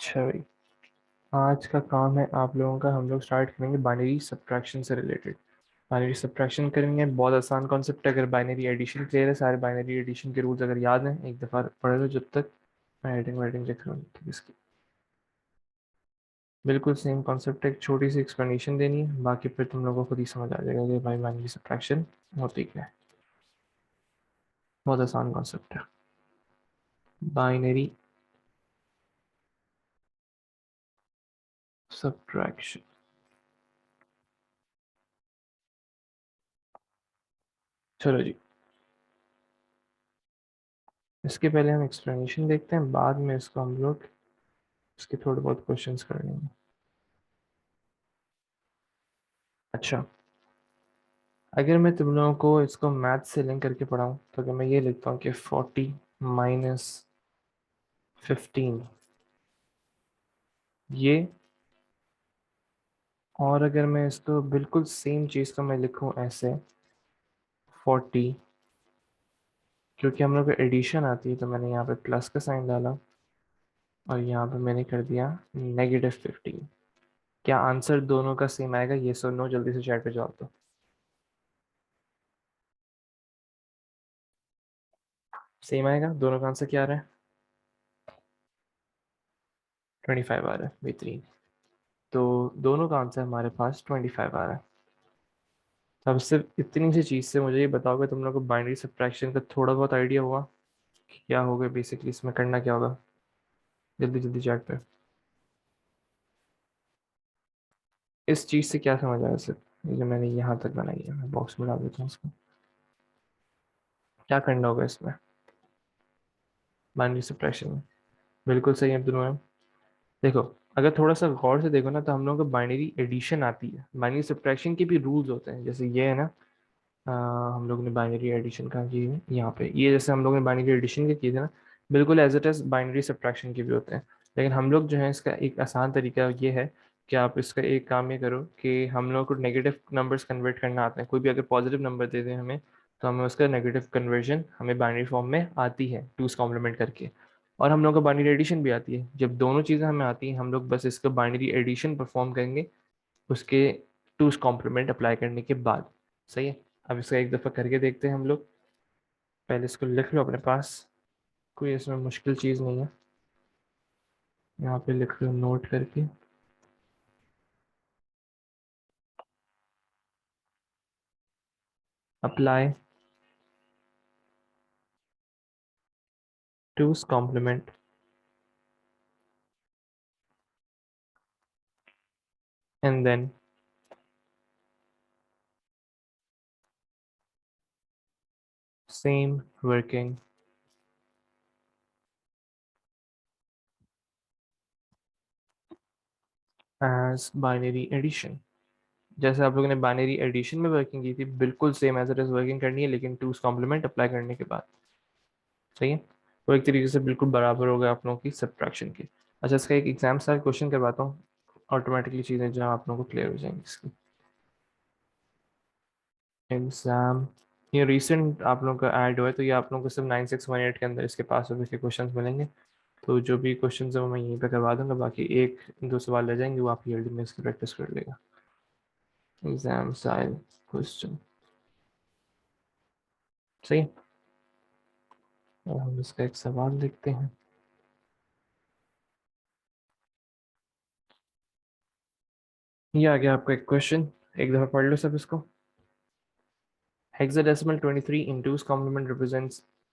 अच्छा भाई, आज का काम है आप लोगों का। हम लोग स्टार्ट करेंगे बाइनरी सब्ट्रैक्शन से रिलेटेड। बाइनरी सब्ट्रैक्शन करेंगे, बहुत आसान कॉन्सेप्ट है। अगर बाइनरी एडिशन क्लियर है, सारे बाइनरी एडिशन के रूल्स अगर याद हैं, एक दफ़ा पढ़ लो। जब तक मैं हेडिंग वेडिंग लिख रहा हूँ ठीक है इसकी। बिल्कुल सेम कॉन्सेप्ट है, एक छोटी सी एक्सप्लेनेशन देनी है, बाकी फिर तुम लोगों को खुद ही समझ आ जाएगा कि भाई बाइनरी सब्ट्रैक्शन होती क्या है। बहुत आसान कॉन्सेप्ट है बाइनरी सब्ट्रैक्शन। चलो जी, इसके पहले हम एक्सप्लेनेशन देखते हैं, बाद में इसको हम लोग इसके थोड़े बहुत क्वेश्चंस कर लेंगे। अच्छा, अगर मैं तुम लोगों को इसको मैथ से लिंक करके पढ़ाऊँ तो अगर मैं ये लिखता हूँ कि 40 - 15 ये, और अगर मैं इसको बिल्कुल सेम चीज़ को मैं लिखूँ ऐसे 40, क्योंकि हम लोग को एडिशन आती है तो मैंने यहाँ पे प्लस का साइन डाला और यहाँ पे मैंने कर दिया -15। क्या आंसर दोनों का सेम आएगा? ये सो नो, जल्दी से चैट पे जवाब दो। सेम आएगा, दोनों का आंसर क्या आ रहा है? 25 आ रहा है, बेहतरीन। तो दोनों का आंसर हमारे पास 25 आ रहा है। अब सिर्फ इतनी सी चीज़ से मुझे ये बताओगे, तुम लोग को बाइनरी सब्ट्रैक्शन का थोड़ा बहुत आइडिया हुआ क्या होगा? बेसिकली इसमें करना क्या होगा? जल्दी जल्दी चैट पे। इस चीज़ से क्या समझ आया? सिर्फ ये जो मैंने यहाँ तक बनाई है, मैं बॉक्स में डाल देता हूँ इसको। क्या करना होगा इसमें बाइनरी सब्ट्रैक्शन में? बिल्कुल सही है दोनों में। देखो, अगर थोड़ा सा गौर से देखो ना, तो हम लोगों को बाइनरी एडिशन आती है। बाइनरी सब्ट्रैक्शन के भी रूल्स होते हैं, जैसे ये है ना। हम लोग ने बाइनरी एडिशन कहाँ की है? यहाँ पे। ये जैसे हम लोग ने बाइनरी एडिशन के किए थे ना, बिल्कुल as it is binary subtraction के भी होते हैं। लेकिन हम लोग जो है, इसका एक आसान तरीका ये है कि आप इसका एक काम ये करो कि हम लोग को नेगेटिव नंबर्स कन्वर्ट करना आता है। कोई भी अगर पॉजिटिव नंबर दे दें हमें, तो हमें उसका नेगेटिव कन्वर्जन हमें बाइनरी फॉर्म में आती है, टूस कॉम्प्लीमेंट करके। और हम लोग को बाइनरी एडिशन भी आती है। जब दोनों चीज़ें हमें आती हैं, हम लोग बस इसका बाइनरी एडिशन परफॉर्म करेंगे उसके टूस कॉम्प्लीमेंट अप्लाई करने के बाद। सही है। अब इसका एक दफ़ा करके देखते हैं हम लोग। पहले इसको लिख लो अपने पास, कोई इसमें मुश्किल चीज़ नहीं है। यहाँ पे लिख लो नोट करके, apply two's complement and then same working as binary addition. जैसे आप लोगों ने बाइनरी एडिशन में वर्किंग की थी, बिल्कुल same as it is working करनी है, लेकिन टूस कॉम्प्लीमेंट अप्लाई करने के बाद। सही है। वो एक तरीके से बिल्कुल बराबर हो गया आप लोगों की सब्ट्रैक्शन की। अच्छा, इसका एक एग्जाम स्टाइल क्वेश्चन करवाता हूँ, ऑटोमेटिकली चीज़ें जहाँ आप लोगों को क्लियर हो जाएंगी इसकी। एग्जाम, ये रिसेंट आप लोगों का ऐड हुआ है, तो ये आप लोगों को सिर्फ 9618 के अंदर इसके पास के क्वेश्चंस मिलेंगे। तो जो भी क्वेश्चंस है वो मैं यहीं पे करवा दूंगा, बाकी एक दो सवाल रह जाएंगे, वो आप ईयरली में इसकी प्रैक्टिस कर लेगा। Exam style question. सही है। और हम इसका एक सवाल देखते हैं। ये आ गया आपका एक क्वेश्चन, एक दफ़ा पढ़ लो सब इसको। Hexadecimal 23 in 2's complement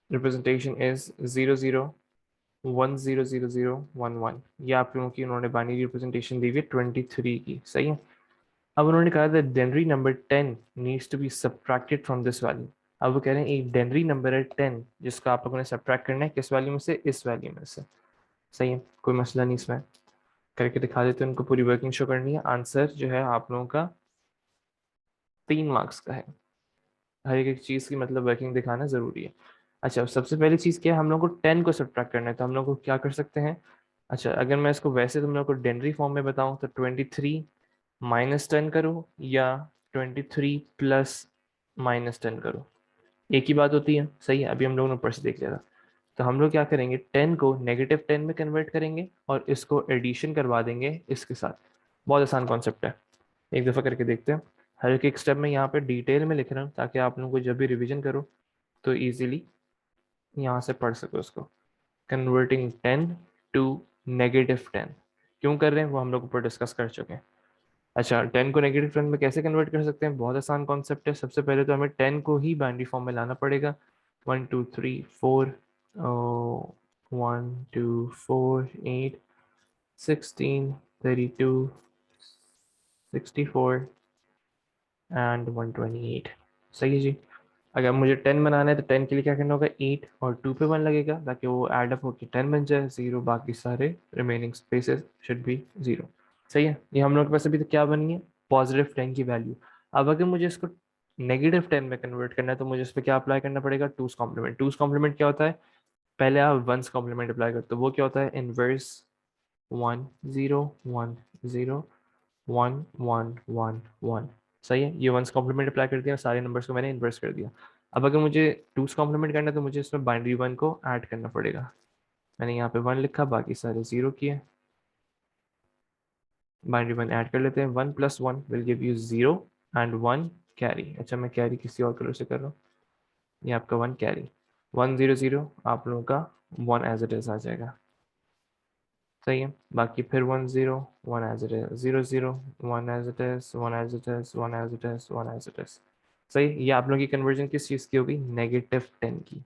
representation is 00100011। ये आप लोगों की उन्होंने बाइनरी रिप्रेजेंटेशन दी हुई है 23 की। सही है। अब उन्होंने कहा था denary number 10 needs to be subtracted from this value. अब वो कह रहे हैं एक डेनरी नंबर है 10, जिसका आप लोगों ने सब्ट्रैक्ट करना है किस वैल्यू में से? इस वैल्यू में से। सही है, कोई मसला नहीं इसमें। करके दिखा देते हैं, उनको पूरी वर्किंग शो करनी है। आंसर जो है आप लोगों का 3 मार्क्स का है। हर एक चीज़ की मतलब वर्किंग दिखाना ज़रूरी है। अच्छा, सबसे पहली चीज़ क्या है, हम लोग को 10 को सब्ट्रैक्ट करना है, तो हम लोग को क्या कर सकते हैं? अच्छा, अगर मैं इसको वैसे तुम लोग को डेनरी फॉर्म में बताऊं तो 23 -10 करो या 23 प्लस -10 करो, एक ही बात होती है। सही है, अभी हम लोगों ने ऊपर से देख लिया था। तो हम लोग क्या करेंगे, 10 को -10 में कन्वर्ट करेंगे और इसको एडिशन करवा देंगे इसके साथ। बहुत आसान कॉन्सेप्ट है, एक दफ़ा करके देखते हैं। हर एक स्टेप में यहाँ पे डिटेल में लिख रहा हूँ ताकि आप लोगों को जब भी रिवीजन करो तो इजीली यहाँ से पढ़ सको उसको। कन्वर्टिंग 10 टू -10 क्यों कर रहे हैं वो हम लोग ऊपर डिस्कस कर चुके हैं। अच्छा, 10 को -10 में कैसे कन्वर्ट कर सकते हैं, बहुत आसान कॉन्सेप्ट है। सबसे पहले तो हमें 10 को ही बाइनरी फॉर्म में लाना पड़ेगा। 1 2 3 4 1 2 4 8 16 32 64 एंड 128। सही है जी। अगर मुझे 10 बनाना है तो 10 के लिए क्या करना होगा, 8 और 2 पे 1 लगेगा ताकि वो एड अप होकर 10 बन जाए। 0 बाकी सारे रिमेनिंग स्पेसेस शुड बी 0। सही है। ये हम लोग के पास अभी तो क्या बनी है, +10 की वैल्यू। अब अगर मुझे इसको -10 में कन्वर्ट करना है तो मुझे इस पर क्या अप्लाई करना पड़ेगा, 2's कॉम्प्लीमेंट। 2's कॉम्प्लीमेंट क्या होता है, पहले आप 1's कॉम्प्लीमेंट अप्लाई करते हो, वो क्या होता है, इनवर्स 1 0 1 0 1 1 1 1। सही है, ये 1's कॉम्प्लीमेंट अप्लाई कर दिया, सारे नंबर्स को मैंने इन्वर्स कर दिया। अब अगर मुझे 2's कॉम्प्लीमेंट करना है तो मुझे इसमें बाइनरी 1 को ऐड करना पड़ेगा। मैंने यहाँ पे 1 लिखा, बाकी सारे 0 किए। बाइनरी 1 ऐड कर लेते हैं। 1 + 1 will give you 0 and 1 carry. अच्छा, मैं कैरी किसी और कलर से कर रहा हूँ, ये आपका 1 कैरी। 1 0 0 आप लोगों का 1 एज इट इज आ जाएगा। सही है, बाकी फिर 1 0 1 as it is, 0 0 1 as it is, 1 as it is, 1 as it is, 1 as it is. सही, ये आप लोगों की कन्वर्जन किस चीज़ की होगी, -10 की।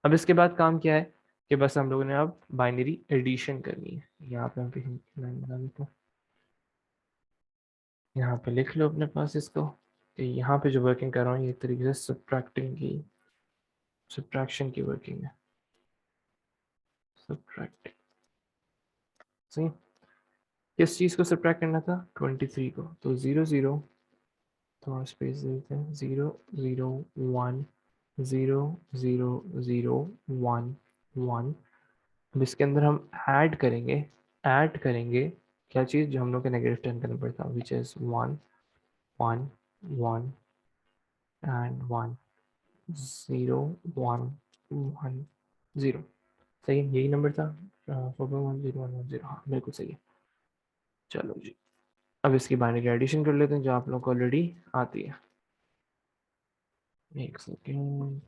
अब इसके बाद काम क्या है कि बस हम लोगों ने अब बाइनरी एडिशन करनी है। यहाँ पे हम लाइन बना लेते हैं, यहाँ पे लिख लो अपने पास इसको। तो यहाँ पे जो वर्किंग कर रहा हूँ ये एक तरीके से सब्ट्रैक्शन की वर्किंग है। सब्ट्रैक्ट, सही। किस चीज़ को सब्ट्रैक्ट करना था, 23 को। तो 0 0, थोड़ा स्पेस देते हैं, 0 0 1 0 0 0 1 1। अब इसके अंदर हम ऐड करेंगे क्या चीज़, जो हम लोग के -10 का नंबर था, विच इज़ 1 1 1 एंड 1 0 1 1 0। सही है, यही नंबर था। 4.10 1 1 0, हाँ बिल्कुल सही है। चलो जी, अब इसकी बाइनरी एडिशन कर लेते हैं जो आप लोग को ऑलरेडी आती है। एक सेकेंड,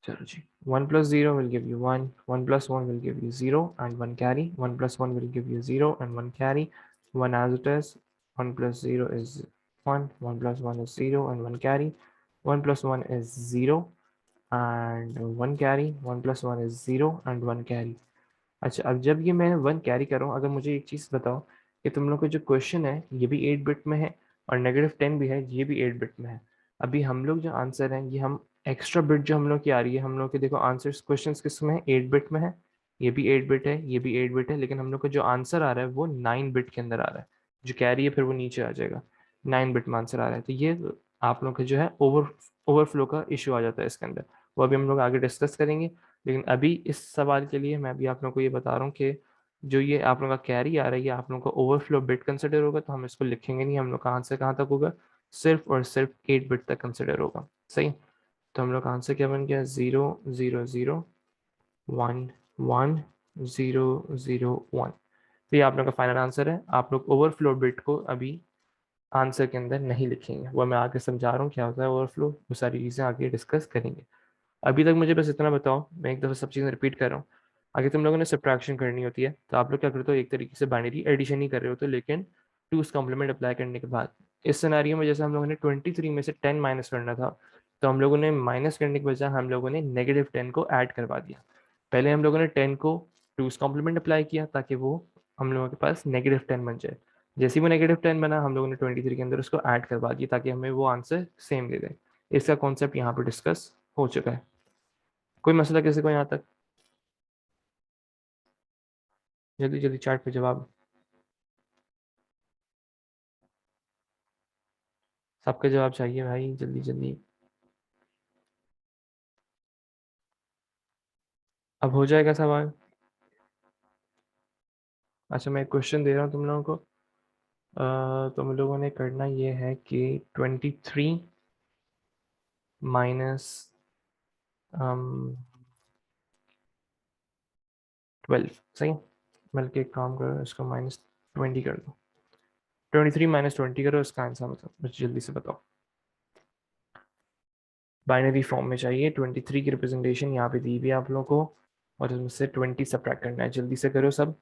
चलो जी। 1 + 0 will give you 1, 1 + 1 will give you 0 and 1 carry, 1 + 1 will give you 0 and 1 carry, 1 as it is, 1 + 0 is 1, 1 + 1 is 0 and 1 carry, 1 + 1 is 0 and 1 carry, 1 + 1 is 0 and 1 carry। अच्छा, अब जब ये मैं 1 कैरी कर रहा हूँ, अगर मुझे एक चीज़ बताओ कि तुम लोग का जो क्वेश्चन है ये भी 8 बिट में है और -10 भी है, ये भी 8 बिट में है। अभी हम लोग जो आंसर है ये हम एक्स्ट्रा बिट जो हम लोग की आ रही है, हम लोग के देखो आंसर्स क्वेश्चंस किस में है, 8 बिट में है। ये भी 8 बिट है, ये भी 8 बिट है, लेकिन हम लोग का जो आंसर आ रहा है वो 9 बिट के अंदर आ रहा है। जो कैरी है फिर वो नीचे आ जाएगा, 9 बिट में आंसर आ रहा है। तो ये आप लोग का जो है ओवरफ्लो का इशू आ जाता है इसके अंदर। वो अभी हम लोग आगे डिस्कस करेंगे। लेकिन अभी इस सवाल के लिए मैं अभी आप लोगों को ये बता रहा हूँ कि जो ये आप लोगों का कैरी आ रही है आप लोगों का ओवरफ्लो बिट कंसिडर होगा, तो हम इसको लिखेंगे नहीं। हम लोग का आंसर कहाँ तक होगा, सिर्फ और सिर्फ 8 बिट तक कंसिडर होगा। सही, तो हम लोग का आंसर क्या बन गया, 0 0 0 1 1 0 0 1। तो ये आप लोग का फाइनल आंसर है। आप लोग ओवरफ्लो बिट को अभी आंसर के अंदर नहीं लिखेंगे, वो मैं आगे समझा रहा हूँ क्या होता है ओवरफ्लो, वो सारी चीज़ें आगे डिस्कस करेंगे। अभी तक मुझे बस इतना बताओ, मैं एक दफ़ा सब चीज़ें रिपीट कर रहा हूँ। अगर तुम लोगों ने सब्ट्रैक्शन करनी होती है तो आप लोग क्या करते हो, एक तरीके से बाइनरी एडिशन ही कर रहे होते हो, लेकिन 2's कॉम्प्लीमेंट अप्लाई करने के बाद। इस सिनेरियो में जैसे हम लोगों ने 23 में से 10 माइनस करना था, तो हम लोगों ने माइनस करने के बजाय हम लोगों ने -10 को ऐड करवा दिया। पहले हम लोगों ने 10 को 2's कॉम्प्लीमेंट अप्लाई किया ताकि वो हम लोगों के पास -10 बन जाए। जैसे ही वो -10 बना, हम लोगों ने 23 के अंदर उसको ऐड करवा दिया ताकि हमें वो आंसर सेम दे दे। इसका कॉन्सेप्ट यहाँ पर डिस्कस हो चुका है। कोई मसला किसी को यहाँ तक, जल्दी जल्दी चैट पे जवाब। सबके जवाब चाहिए भाई, जल्दी जल्दी। अब हो जाएगा सवाल। अच्छा, मैं एक क्वेश्चन दे रहा हूँ तुम लोगों को। तुम लोगों ने करना ये है कि 23 माइनस 12, सही। बल्कि एक काम करो, इसको -20 कर दो। 23 - 20 करो, इसका आंसर बताओ, मुझे जल्दी से बताओ। बाइनरी फॉर्म में चाहिए। 23 की रिप्रेजेंटेशन यहाँ पे दी हुई है आप लोगों को, और इसमें से 20 सब्ट्रैक्ट करना है। जल्दी से करो सब,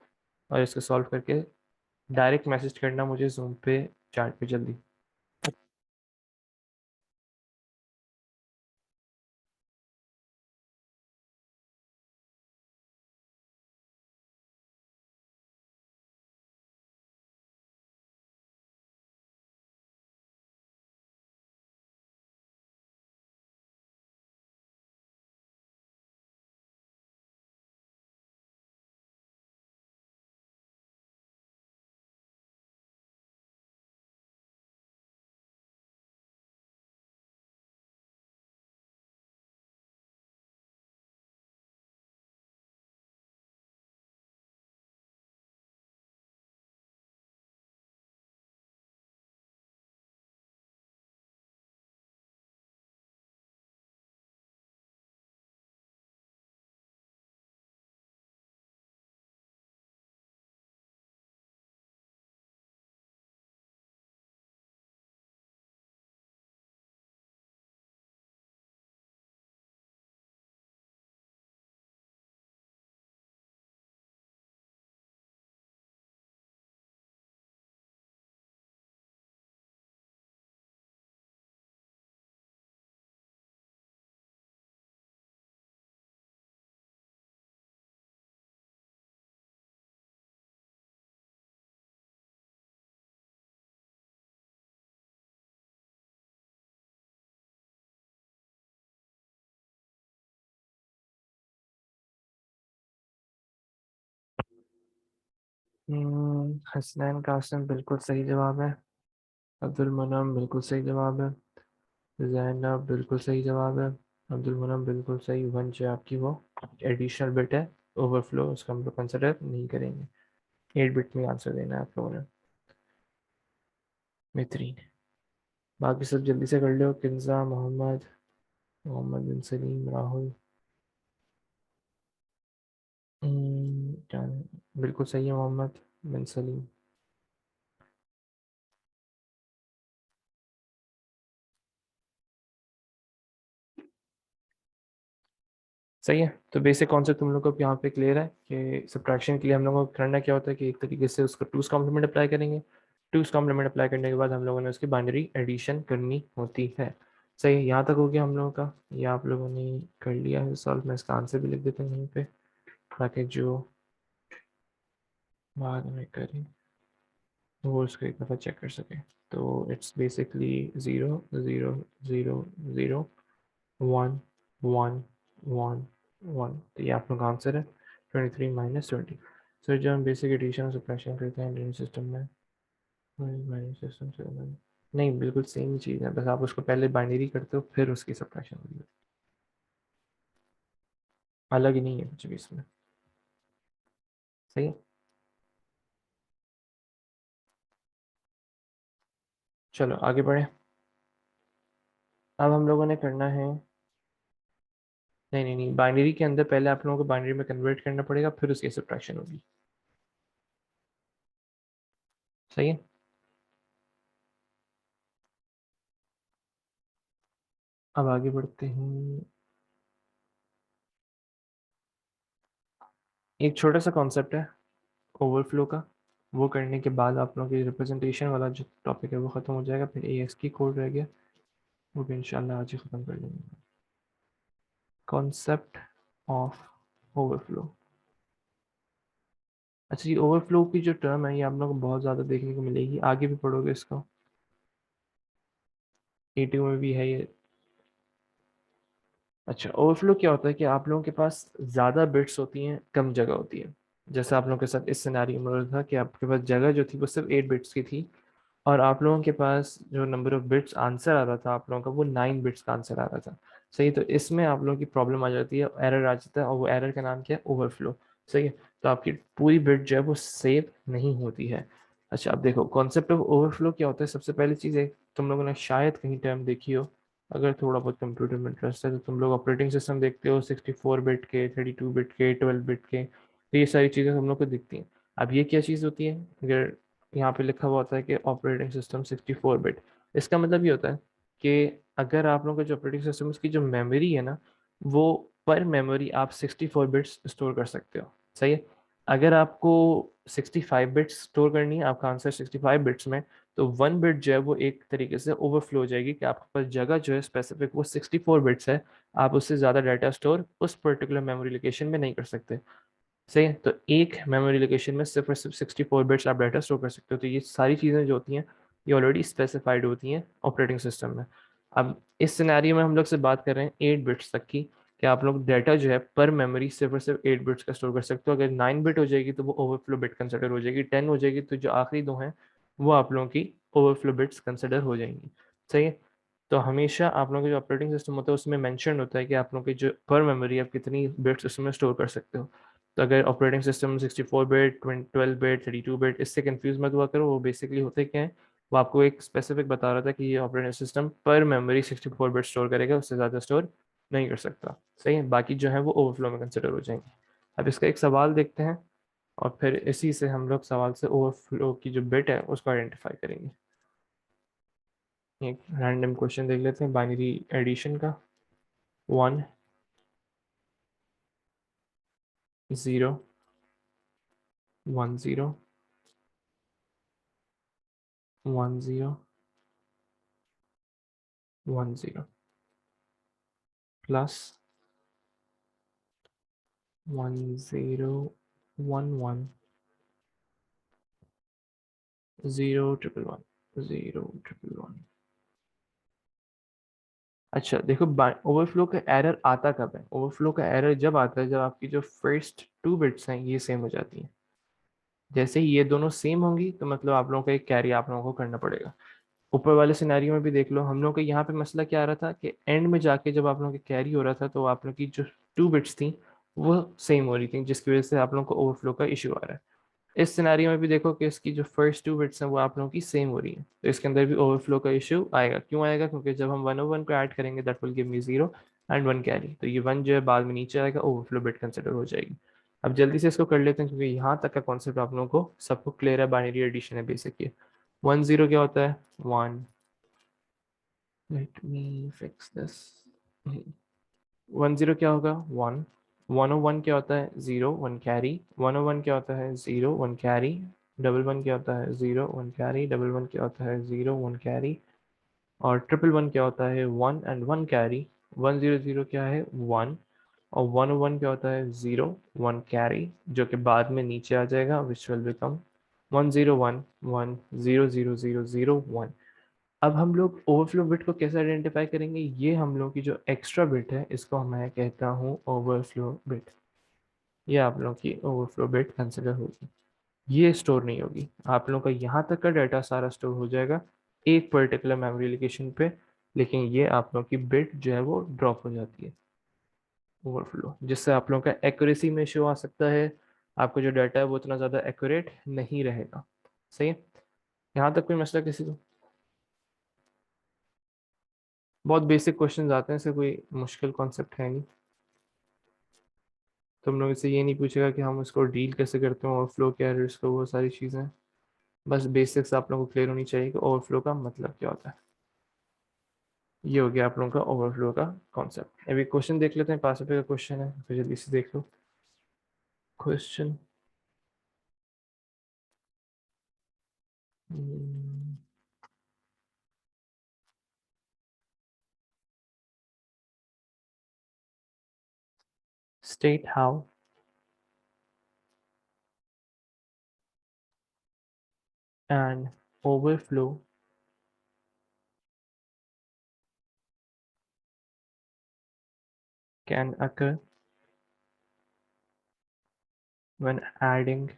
और इसको सॉल्व करके डायरेक्ट मैसेज करना मुझे जूम पे, चैट पे, जल्दी। हसनैन कासिम बिल्कुल सही जवाब है। अब्दुल मनाम बिल्कुल सही जवाब है। जैनब बिल्कुल सही जवाब है। अब्दुल मनाम बिल्कुल सही। वंश है आपकी वो एडिशनल बिट है, ओवरफ्लो, उसका हम लोग कंसिडर नहीं करेंगे। 8 बिट में आंसर देना है आप लोगों ने। बेहतरीन। बाकी सब जल्दी से कर लो। किन्जा, मोहम्मद, मोहम्मद बिन सलीम, राहुल। क्या बिल्कुल सही है, मोहम्मद बिन सलीम। सही है। तो बेसिक कॉन्सेप्ट तुम लोग को यहाँ पे क्लियर है कि सब्ट्रैक्शन के लिए हम लोगों को करना क्या होता है कि एक तरीके से उसका टूस कॉम्प्लीमेंट अप्लाई करेंगे। टूस कॉम्प्लीमेंट अप्लाई करने के बाद हम लोगों ने उसकी बाइनरी एडिशन करनी होती है। सही है, यहाँ तक हो गया हम लोगों का। ये आप लोगों ने कर लिया है सॉल्व। मैं इसका आंसर भी लिख देता हूँ यहीं पे, ताकि जो बाद में करें वो उसको एक दफ़ा चेक कर सके। तो इट्स बेसिकली 0 0 0 0 1 1 1 1। तो ये आप लोग का आंसर है, 23 - 20। सर जब हम बेसिक एडिशन और सब्ट्रैक्शन करते हैं ड्रेन सिस्टम में, बाइनरी सिस्टम से नहीं, बिल्कुल सेम चीज़ है, बस आप उसको पहले बाइनरी करते हो फिर उसकी सब्ट्रैक्शन होती है। अलग ही नहीं है कुछ भी इसमें। सही है। चलो आगे बढ़े। अब हम लोगों ने करना है, नहीं नहीं नहीं, बाइनरी के अंदर पहले आप लोगों को बाइनरी में कन्वर्ट करना पड़ेगा, फिर उसकी सब्ट्रैक्शन होगी। सही है। अब आगे बढ़ते हैं। एक छोटा सा कॉन्सेप्ट है ओवरफ्लो का, वो करने के बाद आप लोगों की रिप्रेजेंटेशन वाला जो टॉपिक है वो ख़त्म हो जाएगा। फिर ए की कोड रह गया, वो भी इंशाल्लाह आज ही ख़त्म कर लेंगे। Concept of overflow. अच्छा, ये ओवरफ्लो की जो टर्म है ये आप लोगों को बहुत ज़्यादा देखने को मिलेगी, आगे भी पढ़ोगे इसको। A2 में भी है ये। अच्छा, ओवरफ्लो क्या होता है कि आप लोगों के पास ज़्यादा बिट्स होती हैं, कम जगह होती है। जैसे आप लोगों के साथ इस सिनेरियो में हो रहा था कि आपके पास जगह जो थी वो सिर्फ 8 बिट्स की थी, और आप लोगों के पास जो नंबर ऑफ बिट्स आंसर आ रहा था आप लोगों का, वो 9 बिट्स का आंसर आ रहा था। सही है, तो इसमें आप लोगों की प्रॉब्लम आ जाती है, एरर आ जाता है, और वो एरर का नाम क्या है, ओवरफ्लो। सही है। तो आपकी पूरी बिट जो है वो सेव नहीं होती है। अच्छा, अब देखो कॉन्सेप्ट ऑफ ओवरफ्लो क्या होता है। सबसे पहली चीज़ है, तुम लोगों ने शायद कहीं टाइम देखी हो, अगर थोड़ा बहुत कंप्यूटर में इंटरेस्ट है तो तुम लोग ऑपरेटिंग सिस्टम देखते हो 64 बिट के, 32 बिट के, 12 बिट के, तो ये सारी चीज़ें हम लोग को दिखती हैं। अब ये क्या चीज़ होती है, अगर यहाँ पे लिखा हुआ होता है कि ऑपरेटिंग सिस्टम 64 बिट, इसका मतलब ये होता है कि अगर आप लोगों का जो ऑपरेटिंग सिस्टम उसकी जो मेमोरी है ना, वो पर मेमोरी आप 64 बिट्स स्टोर कर सकते हो। सही है। अगर आपको 65 बिट्स स्टोर करनी है, आपका आंसर 65 बिट्स में, तो 1 बिट जो है वो एक तरीके से ओवरफ्लो हो जाएगी कि आपके पास जगह जो है स्पेसिफिक वो 64 बिट्स है, आप उससे ज़्यादा डाटा स्टोर उस पर्टिकुलर मेमोरी लोकेशन में नहीं कर सकते। सही है। तो एक मेमोरी लोकेशन में सिर्फ और सिर्फ 64 बिट्स आप डाटा स्टोर कर सकते हो। तो ये सारी चीज़ें जो होती हैं ये ऑलरेडी स्पेसिफाइड होती हैं ऑपरेटिंग सिस्टम में। अब इस सिनेरियो में हम लोग से बात कर रहे हैं 8 बिट्स तक की, कि आप लोग डाटा जो है पर मेमोरी सिर्फ और सिर्फ 8 बिट्स का स्टोर कर सकते हो। अगर 9 बिट हो जाएगी तो वो ओवरफ्लो बिट कंसिडर हो जाएगी, 10 हो जाएगी तो जो आखिरी दो हैं वो आप लोगों की ओवरफ्लो बिट्स कंसिडर हो जाएंगी। सही है। तो हमेशा आप लोगों का जो ऑपरेटिंग सिस्टम होता है उसमें मेंशन होता है कि आप लोगों की जो पर मेमोरी आप कितनी बिट्स उसमें स्टोर कर सकते हो। तो अगर operating system 64 bit, 12 bit, 32 bit, इससे कंफ्यूज मत हुआ करो। वो बेसिकली होते क्या है, वो आपको एक स्पेसिफिक बता रहा था कि ये ऑपरेटिंग सिस्टम पर मेमोरी 64 बिट स्टोर करेगा, उससे ज़्यादा स्टोर नहीं कर सकता। सही है। बाकी जो है वो ओवरफ्लो में कंसिडर हो जाएंगे। अब इसका एक सवाल देखते हैं और फिर इसी से हम लोग सवाल से ओवरफ्लो की जो बिट है उसको आइडेंटिफाई करेंगे। एक रैंडम क्वेश्चन देख लेते हैं बाइनरी एडिशन का। 1 0 1 0 1 0 1 0 प्लस 1 0 1 1 0 ट्रिपल 1 0 ट्रिपल 1। अच्छा देखो, ओवरफ्लो का एरर आता कब है? ओवरफ्लो का एरर जब आता है जब आपकी जो फर्स्ट 2 बिट्स हैं ये सेम हो जाती हैं। जैसे ही ये दोनों सेम होंगी तो मतलब आप लोगों का एक कैरी आप लोगों को करना पड़ेगा। ऊपर वाले सिनेरियो में भी देख लो, हम लोग का यहाँ पे मसला क्या आ रहा था कि एंड में जाके जब आप लोगों की कैरी हो रहा था तो आप लोग की जो 2 बिट्स थी वो सेम हो रही थी, जिसकी वजह से आप लोगों को ओवरफ्लो का इशू आ रहा है। इस सिनेरियो में भी देखो कि इसकी जो फर्स्ट 2 बिट्स हैं वो आप लोगों की सेम हो रही है, तो इसके अंदर भी ओवरफ्लो का इशू आएगा। क्यों आएगा? क्योंकि जब हम 1 को ऐड करेंगे that will give me 0 and 1 carry, तो ये 1 जो है बाद में नीचे आएगा, ओवरफ्लो बिट कंसिडर हो जाएगी। अब जल्दी से इसको कर लेते हैं क्योंकि यहाँ तक का कॉन्सेप्ट आप लोगों को सबको क्लियर है। बाइनरी एडिशन है बेसिक ये। 1 0 क्या होता है? 1। Let me fix this. 1 0 क्या होगा? 1। 101 क्या होता है? 0 1 कैरी। 101 क्या होता है? 0 1 कैरी। डबल वन क्या होता है? 0 1 कैरी। डबल वन क्या होता है? 0 1 कैरी। और ट्रिपल वन क्या होता है? 1 एंड 1 कैरी। 1 0 0 क्या है? 1। और 101 क्या होता है? 0 1 कैरी, जो कि बाद में नीचे आ जाएगा, विच विल बिकम 1 0 1 1 0 0 0 0 1। अब हम लोग ओवरफ्लो बिट को कैसे आइडेंटिफाई करेंगे? ये हम लोग की जो एक्स्ट्रा बिट है इसको मैं कहता हूँ ओवरफ्लो बिट। ये आप लोगों की ओवरफ्लो बिट कंसिडर होगी। ये स्टोर नहीं होगी। आप लोगों का यहाँ तक का डाटा सारा स्टोर हो जाएगा एक पर्टिकुलर मेमोरी लोकेशन पे, लेकिन ये आप लोगों की बिट जो है वो ड्रॉप हो जाती है, ओवरफ्लो, जिससे आप लोगों का एक्यूरेसी में इशू आ सकता है। आपका जो डाटा है वो उतना ज़्यादा एक्यूरेट नहीं रहेगा। सही है। यहाँ तक कोई मसला किसी को? बहुत बेसिक क्वेश्चंस आते हैं, इससे कोई मुश्किल कॉन्सेप्ट है नहीं। तुम लोग इससे ये नहीं पूछेगा कि हम इसको डील कैसे करते हैं, ओवरफ्लो क्या है, रिस्क, वो सारी चीज़ें। बस बेसिक्स आप लोगों को क्लियर होनी चाहिए कि ओवरफ्लो का मतलब क्या होता है। ये हो गया आप लोगों का ओवरफ्लो का कॉन्सेप्ट। अभी क्वेश्चन देख लेते हैं। पास पे का क्वेश्चन है तो जल्दी से देख लो question. State how an overflow can occur when adding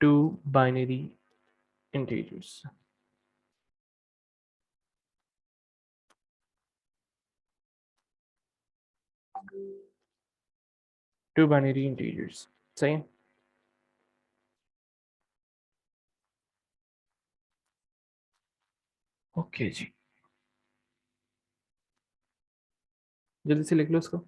two binary integers. 2 binary integers. सही है। ओके जी, जल्दी से लिख लो इसको।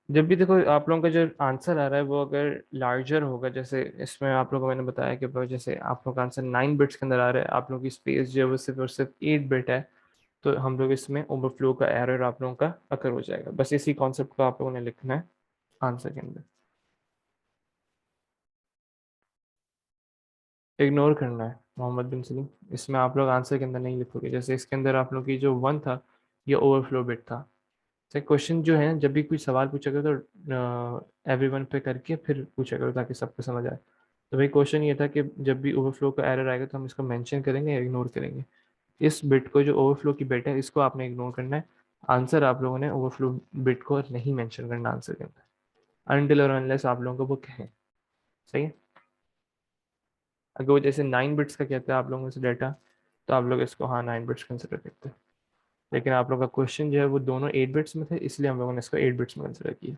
जब भी देखो आप लोगों का जो आंसर आ रहा है वो अगर लार्जर होगा, जैसे इसमें आप लोगों को मैंने बताया कि जैसे आप लोगों का आंसर 9 बिट्स के अंदर आ रहा है, आप लोगों की स्पेस जो है वो सिर्फ और सिर्फ 8 बिट है, तो हम लोग इसमें ओवरफ्लो का एरर आप लोगों का अकर हो जाएगा। बस इसी कॉन्सेप्ट को आप लोगों ने लिखना है आंसर के अंदर, इग्नोर करना है मोहम्मद बिन सलीम। इसमें आप लोग आंसर के अंदर नहीं लिखोगे। जैसे इसके अंदर आप लोग की जो 1 था ये ओवरफ्लो बिट था। तो क्वेश्चन जो है जब भी कोई सवाल पूछा करो तो एवरीवन पे करके फिर पूछा करो ताकि सबको समझ आए। तो भाई क्वेश्चन ये था कि जब भी ओवरफ्लो का एरर आएगा तो हम इसको मेंशन करेंगे या इग्नोर करेंगे। इस बिट को जो ओवरफ्लो की बिट है इसको आपने इग्नोर करना है। आंसर आप लोगों ने ओवरफ्लो बिट को नहीं मेंशन करना आंसर के अंदर, अनटिल और अनलेस आप लोगों को वो कहें। सही है। अगर वो जैसे 9 बिट्स का कहते हैं आप लोगों से डाटा, तो आप लोग इसको हाँ 9 बिट्स कंसिडर करते हैं। लेकिन आप लोग का क्वेश्चन जो है वो दोनों 8 बिट्स में थे, इसलिए हम लोगों ने इसको 8 बिट्स में कंसिडर किया।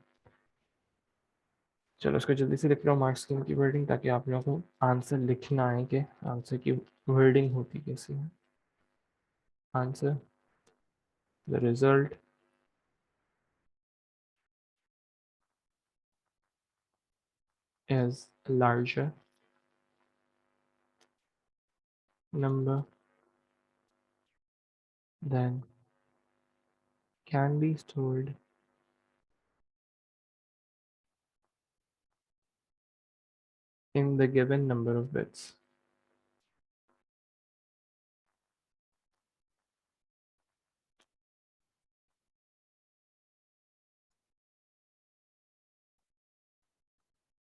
चलो इसको जल्दी से लिख रहा हूँ मार्क्स स्कीम की वर्डिंग, ताकि आप लोगों को आंसर लिखना है कि आंसर की वर्डिंग होती कैसी है। Answer, the result is larger number than can be stored in the given number of bits.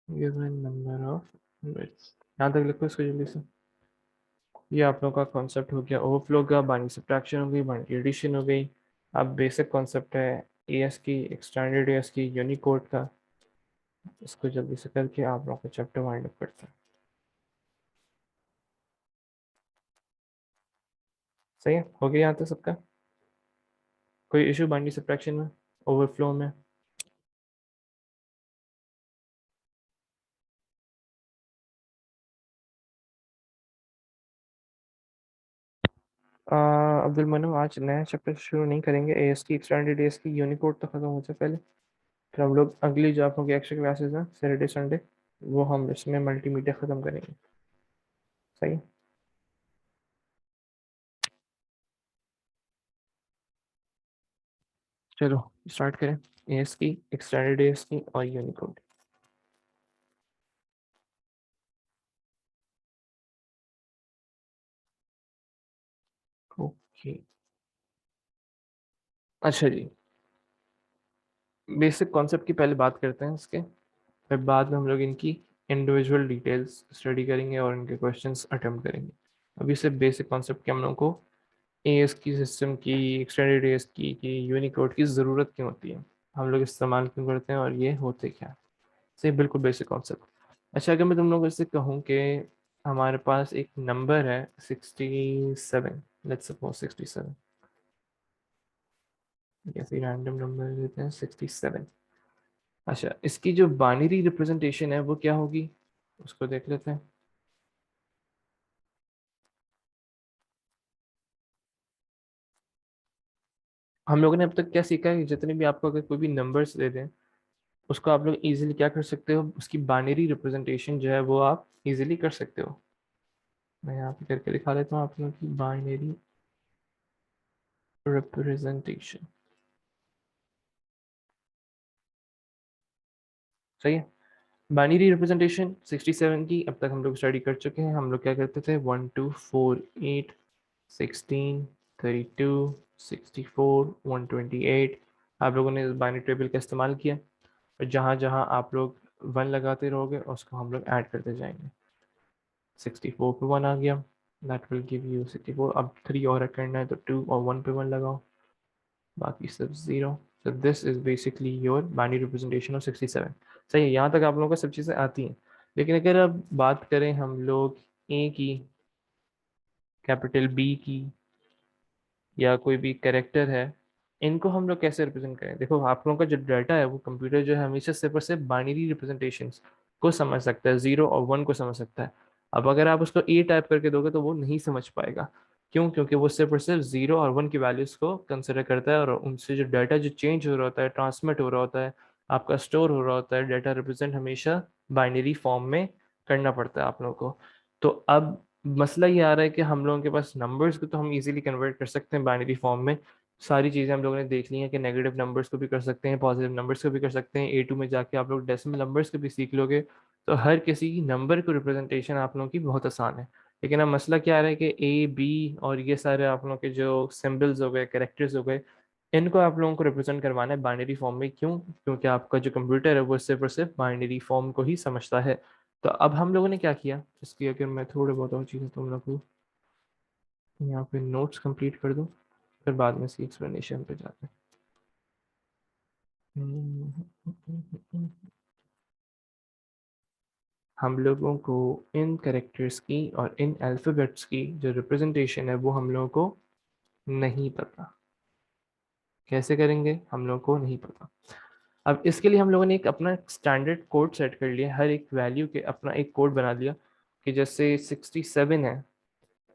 Given number of bits, यहाँ तक लिखो इसको जल्दी से। ये आप लोगों का कॉन्सेप्ट हो गया ओवरफ्लो का, बाइनरी सब्ट्रैक्शन हो गई, बाइनरी एडिशन हो गई। अब बेसिक कॉन्सेप्ट है एएस की, एक्सटेंडेड एएस की, यूनिकोड का। इसको जल्दी से करके आप लोगों का चैप्टर वाइंड अप करते हैं। सही है, हो गया यहाँ तक सबका? कोई इशू बाइनरी सब्ट्रैक्शन में, ओवरफ्लो में? अब्दुल मनु, आज नया चैप्टर शुरू नहीं करेंगे एएस की, एक्सटेंडेड एएस की, यूनिकोड तो खत्म हो जाए पहले, फिर हम लोग अगली जो आप लोग की एक्स्ट्रा क्लासेस हैं सैटरडे संडे, वो हम इसमें मल्टीमीडिया ख़त्म करेंगे। सही। चलो स्टार्ट करें, एएस की, एक्सटेंडेड एएस की और यूनिकोड। ओके, अच्छा जी, बेसिक कॉन्सेप्ट की पहले बात करते हैं इसके, फिर बाद में हम लोग इनकी इंडिविजुअल डिटेल्स स्टडी करेंगे और इनके क्वेश्चंस अटेम्प्ट करेंगे। अभी सिर्फ बेसिक कॉन्सेप्ट के हम लोग को एएस की, सिस्टम की, एक्सटेंडेड एएस की, कि यूनिकोड की ज़रूरत क्यों होती है, हम लोग इस्तेमाल क्यों करते हैं और ये होते क्या है। सही, बिल्कुल बेसिक कॉन्सेप्ट। अच्छा, अगर मैं तुम लोगों से कहूँ कि हमारे पास एक नंबर है 67, लेट्स सपोज 67, ऐसे रैंडम नंबर लेते हैं 67। अच्छा, इसकी जो बाइनरी रिप्रेजेंटेशन है वो क्या होगी, उसको देख लेते हैं। हम लोगों ने अब तक क्या सीखा है कि जितने भी आपको अगर कोई भी नंबर्स दे दें, उसको आप लोग इजीली क्या कर सकते हो, उसकी बाइनरी रिप्रेजेंटेशन जो है वो आप इजीली कर सकते हो। मैं यहाँ पे करके दिखा देता हूँ आप लोगों की बाइनरी रिप्रेजेंटेशन। सही है। बाइनरी रिप्रेजेंटेशन 67 की अब तक हम लोग स्टडी कर चुके हैं। हम लोग क्या करते थे, 1248, 16, 32, 64, 128, आप लोगों ने बाइनरी टेबल का इस्तेमाल किया, और जहाँ जहाँ आप लोग 1 लगाते रहोगे उसको हम लोग ऐड करते जाएंगे। 64 पे 1 आ गया, दैट विल गिव यू 64। अब 3 और ऐड करना है तो 2 और 1 पे 1 लगाओ, बाकी सब 0। so this is basically your binary representation of 67। सही है, यहाँ तक आप लोगों को सब चीज़ें आती हैं। लेकिन अगर अब बात करें हम लोग ए की, कैपिटल बी की, या कोई भी कैरेक्टर है इनको हम लोग कैसे रिप्रेजेंट करें? देखो आप लोगों का जो डाटा है वो कंप्यूटर जो है हमेशा सिर्फ और सिर्फ बाइनरी रिप्रेजेंटेशंस को समझ सकता है, 0 और 1 को समझ सकता है। अब अगर आप उसको ए टाइप करके दोगे तो वो नहीं समझ पाएगा। क्यों? क्योंकि वो सिर्फ और सिर्फ 0 और 1 की वैल्यूज को कंसिडर करता है, और उनसे जो डाटा जो चेंज हो रहा होता है, ट्रांसमिट हो रहा होता है, आपका स्टोर हो रहा होता है, डाटा रिप्रेजेंट हमेशा बाइनरी फॉर्म में करना पड़ता है आप लोगों को। तो अब मसला ये आ रहा है कि हम लोगों के पास नंबर्स को तो हम इजीली कन्वर्ट कर सकते हैं बाइनरी फॉर्म में। सारी चीज़ें हम लोगों ने देख ली हैं कि नेगेटिव नंबर्स को भी कर सकते हैं, पॉजिटिव नंबर्स को भी कर सकते हैं। A2 में जाके आप लोग डेसिमल नंबर्स को भी सीख लोगे, तो हर किसी नंबर को रिप्रेजेंटेशन आप लोगों की बहुत आसान है। लेकिन अब मसला क्या आ रहा है कि A, B और ये सारे आप लोगों के जो सिम्बल्स हो गए, कैरेक्टर्स हो गए, इनको आप लोगों को रिप्रेजेंट करवाना है बाइनरी फॉर्म में। क्यों? क्योंकि आपका जो कंप्यूटर है वो सिर्फ और सिर्फ बाइनरी फॉर्म को ही समझता है। तो अब हम लोगों ने क्या किया, इसकी अगर मैं थोड़े बहुत और चीज़ें तुम लोग को यहाँ पे नोट्स कंप्लीट कर दूँ, फिर बाद में इसकी एक्सप्लेनेशन पे जाते हैं। हम लोगों को इन कैरेक्टर्स की और इन अल्फ़ाबेट्स की जो रिप्रेजेंटेशन है वो हम लोगों को नहीं पता। कैसे करेंगे हम लोगों को नहीं पता। अब इसके लिए हम लोगों ने एक अपना स्टैंडर्ड कोड सेट कर लिया, हर एक वैल्यू के अपना एक कोड बना लिया कि जैसे 67 है,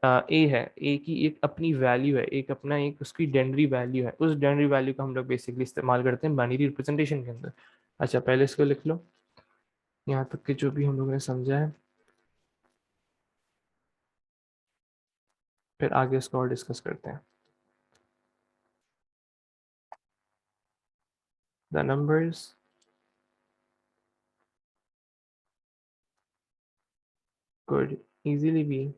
ए है, ए की एक अपनी वैल्यू है, एक अपना एक उसकी डेनरी वैल्यू है। उस डेनरी वैल्यू का हम लोग बेसिकली इस्तेमाल करते हैं बाइनरी रिप्रेजेंटेशन के अंदर। अच्छा पहले इसको लिख लो, यहाँ तक के जो भी हम लोगों ने समझा है, फिर आगे इसको और डिस्कस करते हैं। The numbers could easily be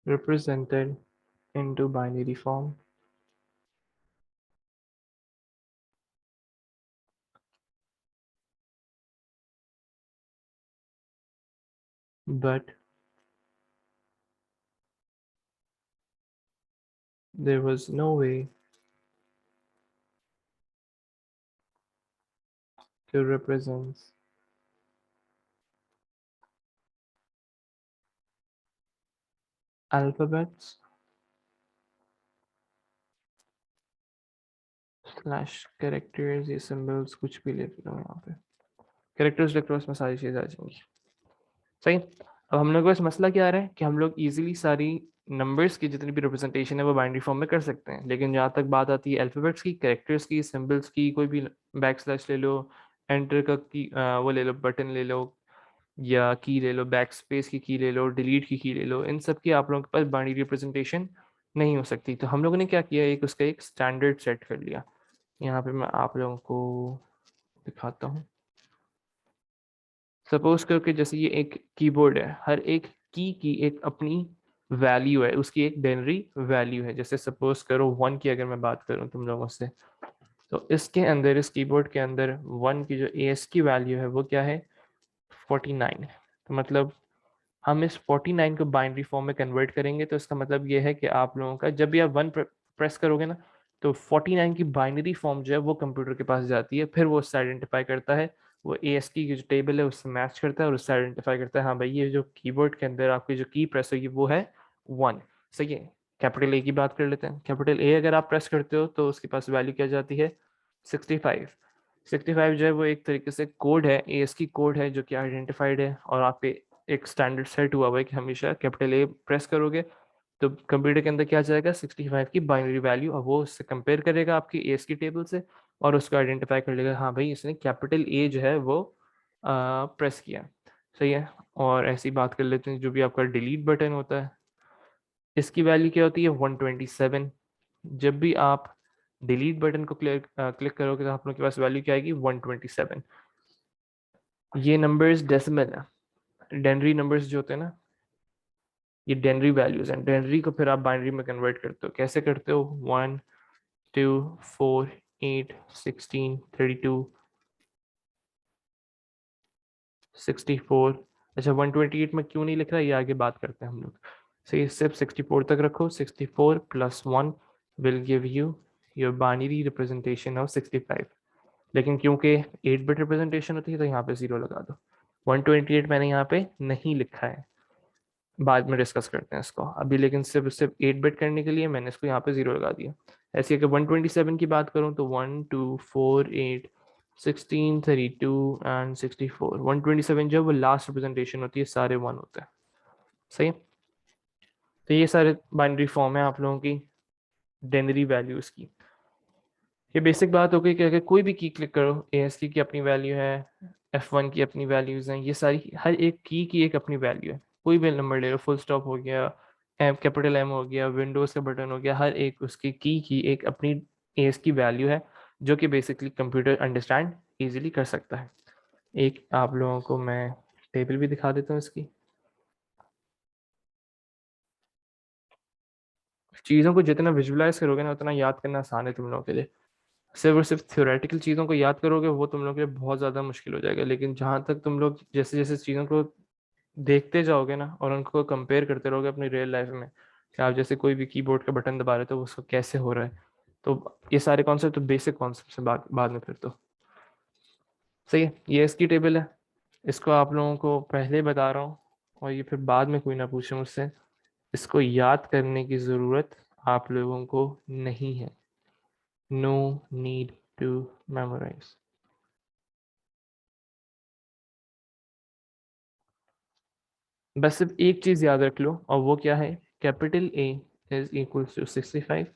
represented into binary form, but there was no way to represent alphabets slash characters, ये symbols कुछ भी लिख लो यहाँ पे, characters लिख लो, इसमें सारी चीज़ें आ जाएंगी। सही। अब हम लोग को बस मसला क्या आ रहा है कि हम लोग इजीली सारी नंबर्स की जितनी भी रिप्रेजेंटेशन है वो बाइनरी फॉर्म में कर सकते हैं, लेकिन जहाँ तक बात आती है अल्फ़ाबेट्स की, कैरेक्टर्स की, सिंबल्स की, कोई भी बैक स्लैश ले लो, एंटर का की वो ले लो, बटन ले लो, या की ले लो, बैक स्पेस की ले लो, डिलीट की ले लो, इन सब की आप लोगों के पास बाइनरी रिप्रेजेंटेशन नहीं हो सकती। तो हम लोगों ने क्या किया, एक उसका एक स्टैंडर्ड सेट कर लिया। यहाँ पे मैं आप लोगों को दिखाता हूँ। सपोज करो कि जैसे ये एक कीबोर्ड है, हर एक की एक अपनी वैल्यू है, उसकी एक डेनरी वैल्यू है। जैसे सपोज करो 1 की अगर मैं बात करूं तुम लोगों से, तो इसके अंदर, इस कीबोर्ड के अंदर 1 की जो एस की वैल्यू है वो क्या है, 49 है। तो मतलब हम इस 49 को बाइनरी फॉर्म में कन्वर्ट करेंगे, तो इसका मतलब ये है कि आप लोगों का जब भी आप 1 प्रेस करोगे ना, तो 49 की बाइनरी फॉर्म जो है वो कंप्यूटर के पास जाती है, फिर वो उससे आइडेंटिफाई करता है, वो ASCII की जो टेबल है उससे मैच करता है और उससे आइडेंटिफाई करता है, हाँ भाई ये जो कीबोर्ड के अंदर आपकी जो की प्रेस होगी वो है 1। सही है। कैपिटल ए की बात कर लेते हैं। कैपिटल ए अगर आप प्रेस करते हो तो उसके पास वैल्यू क्या जाती है, 65। 65 जो है वो एक तरीके से कोड है, ASCII कोड है जो कि आइडेंटिफाइड है, और आप पे एक स्टैंडर्ड सेट हुआ हुआ है कि हमेशा कैपिटल ए प्रेस करोगे तो कंप्यूटर के अंदर क्या जाएगा, 65 की बाइनरी वैल्यू, और वो उससे कंपेयर करेगा आपकी एस की टेबल से, और उसको आइडेंटिफाई कर लेगा, हाँ भाई इसने कैपिटल ए जो है वो प्रेस किया। सही है। और ऐसी बात कर लेते हैं, जो भी आपका डिलीट बटन होता है, इसकी वैल्यू क्या होती है, 127। जब भी आप डिलीट बटन को क्लिक करोगे तो आप लोग के पास वैल्यू क्या आएगी, 127। ये नंबर्स डेसिमल है, डेनरी नंबर्स जो होते हैं ना, ये डेनरी वैल्यूज हैं। डेनरी को फिर आप बाइनरी में कन्वर्ट करते हो, कैसे करते हो, 1 2 4 8 16 32 64। अच्छा 128 में क्यों नहीं लिख रहा, ये आगे बात करते हैं हम लोग। सही, सिर्फ 64 तक रखो। 64 + 1 will give you your binary representation of 65। लेकिन क्योंकि 8 बिट रिप्रेजेंटेशन होती है तो यहाँ पे 0 लगा दो। 128 मैंने यहाँ पे नहीं लिखा है, बाद में डिस्कस करते हैं इसको अभी, लेकिन सिर्फ सिर्फ 8 बिट करने के लिए मैंने इसको यहाँ पे 0 लगा दिया। ऐसे अगर 127 की बात करूँ तो 1 2 4 8 16 32 एंड 64। 127 जो वो लास्ट रिप्रेजेंटेशन होती है, सारे 1 होते हैं। सही है। तो ये सारे बाइनरी फॉर्म है आप लोगों की डेनरी वैल्यूज की। ये बेसिक बात हो गई कि अगर कोई भी की क्लिक करो, ASCII की अपनी वैल्यू है, F1 की अपनी वैल्यूज हैं, ये सारी हर एक की एक अपनी वैल्यू है। कोई भी नंबर ले लो, फुल स्टॉप हो गया, कैपिटल M हो गया, विंडोज का बटन हो गया, हर एक उसकी की एक अपनी ASCII वैल्यू है, जो कि बेसिकली कंप्यूटर अंडरस्टैंड इजीली कर सकता है। एक आप लोगों को मैं टेबल भी दिखा देता हूँ इसकी। चीज़ों को जितना विजुअलाइज करोगे ना, उतना याद करना आसान है तुम लोगों के लिए। सिर्फ और सिर्फ थ्योरेटिकल चीज़ों को याद करोगे वो तुम लोगों के लिए बहुत ज़्यादा मुश्किल हो जाएगा, लेकिन जहाँ तक तुम लोग जैसे जैसे चीज़ों को देखते जाओगे ना और उनको कंपेयर करते रहोगे अपनी रियल लाइफ में, कि आप जैसे कोई भी कीबोर्ड का बटन दबा रहे हो तो उसको कैसे हो रहा है, तो ये सारे कॉन्सेप्ट तो बेसिक कॉन्सेप्ट से बाद में फिर तो सही है। ये इसकी टेबल है, इसको आप लोगों को पहले बता रहा हूँ, और ये फिर बाद में कोई ना पूछे मुझसे, इसको याद करने की ज़रूरत आप लोगों को नहीं है। No need to memorise. बस सिर्फ एक चीज़ याद रख लो, और वो क्या है, capital A is equal to 65।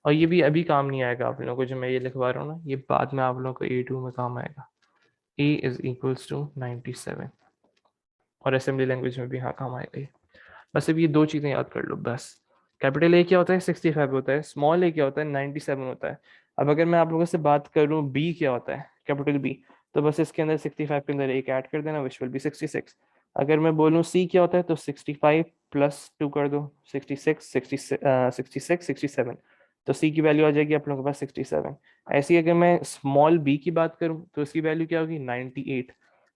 और ये भी अभी काम नहीं आएगा आप लोगों को, जो मैं ये लिखवा रहा हूँ ना, ये बाद में आप लोगों को A2 में काम आएगा। A इज इक्वल्स टू 97, और असेंबली लैंग्वेज में भी हाँ काम आएगा ये। बस अब ये दो चीज़ें याद कर लो बस। कैपिटल ए क्या होता है, 65 होता है। स्मॉल ए क्या होता है, 97 होता है। अब अगर मैं आप लोगों से बात करूं बी क्या होता है, कैपिटल बी, तो बस इसके अंदर 65 के अंदर एक ऐड कर देना, विच विल बी 66। अगर मैं बोलूं सी क्या होता है, तो 65 प्लस 2 कर दो, 66 66 67, तो सी की वैल्यू आ जाएगी आप लोगों के पास 67। ऐसी अगर मैं स्मॉल बी की बात करूं तो इसकी वैल्यू क्या होगी, 98।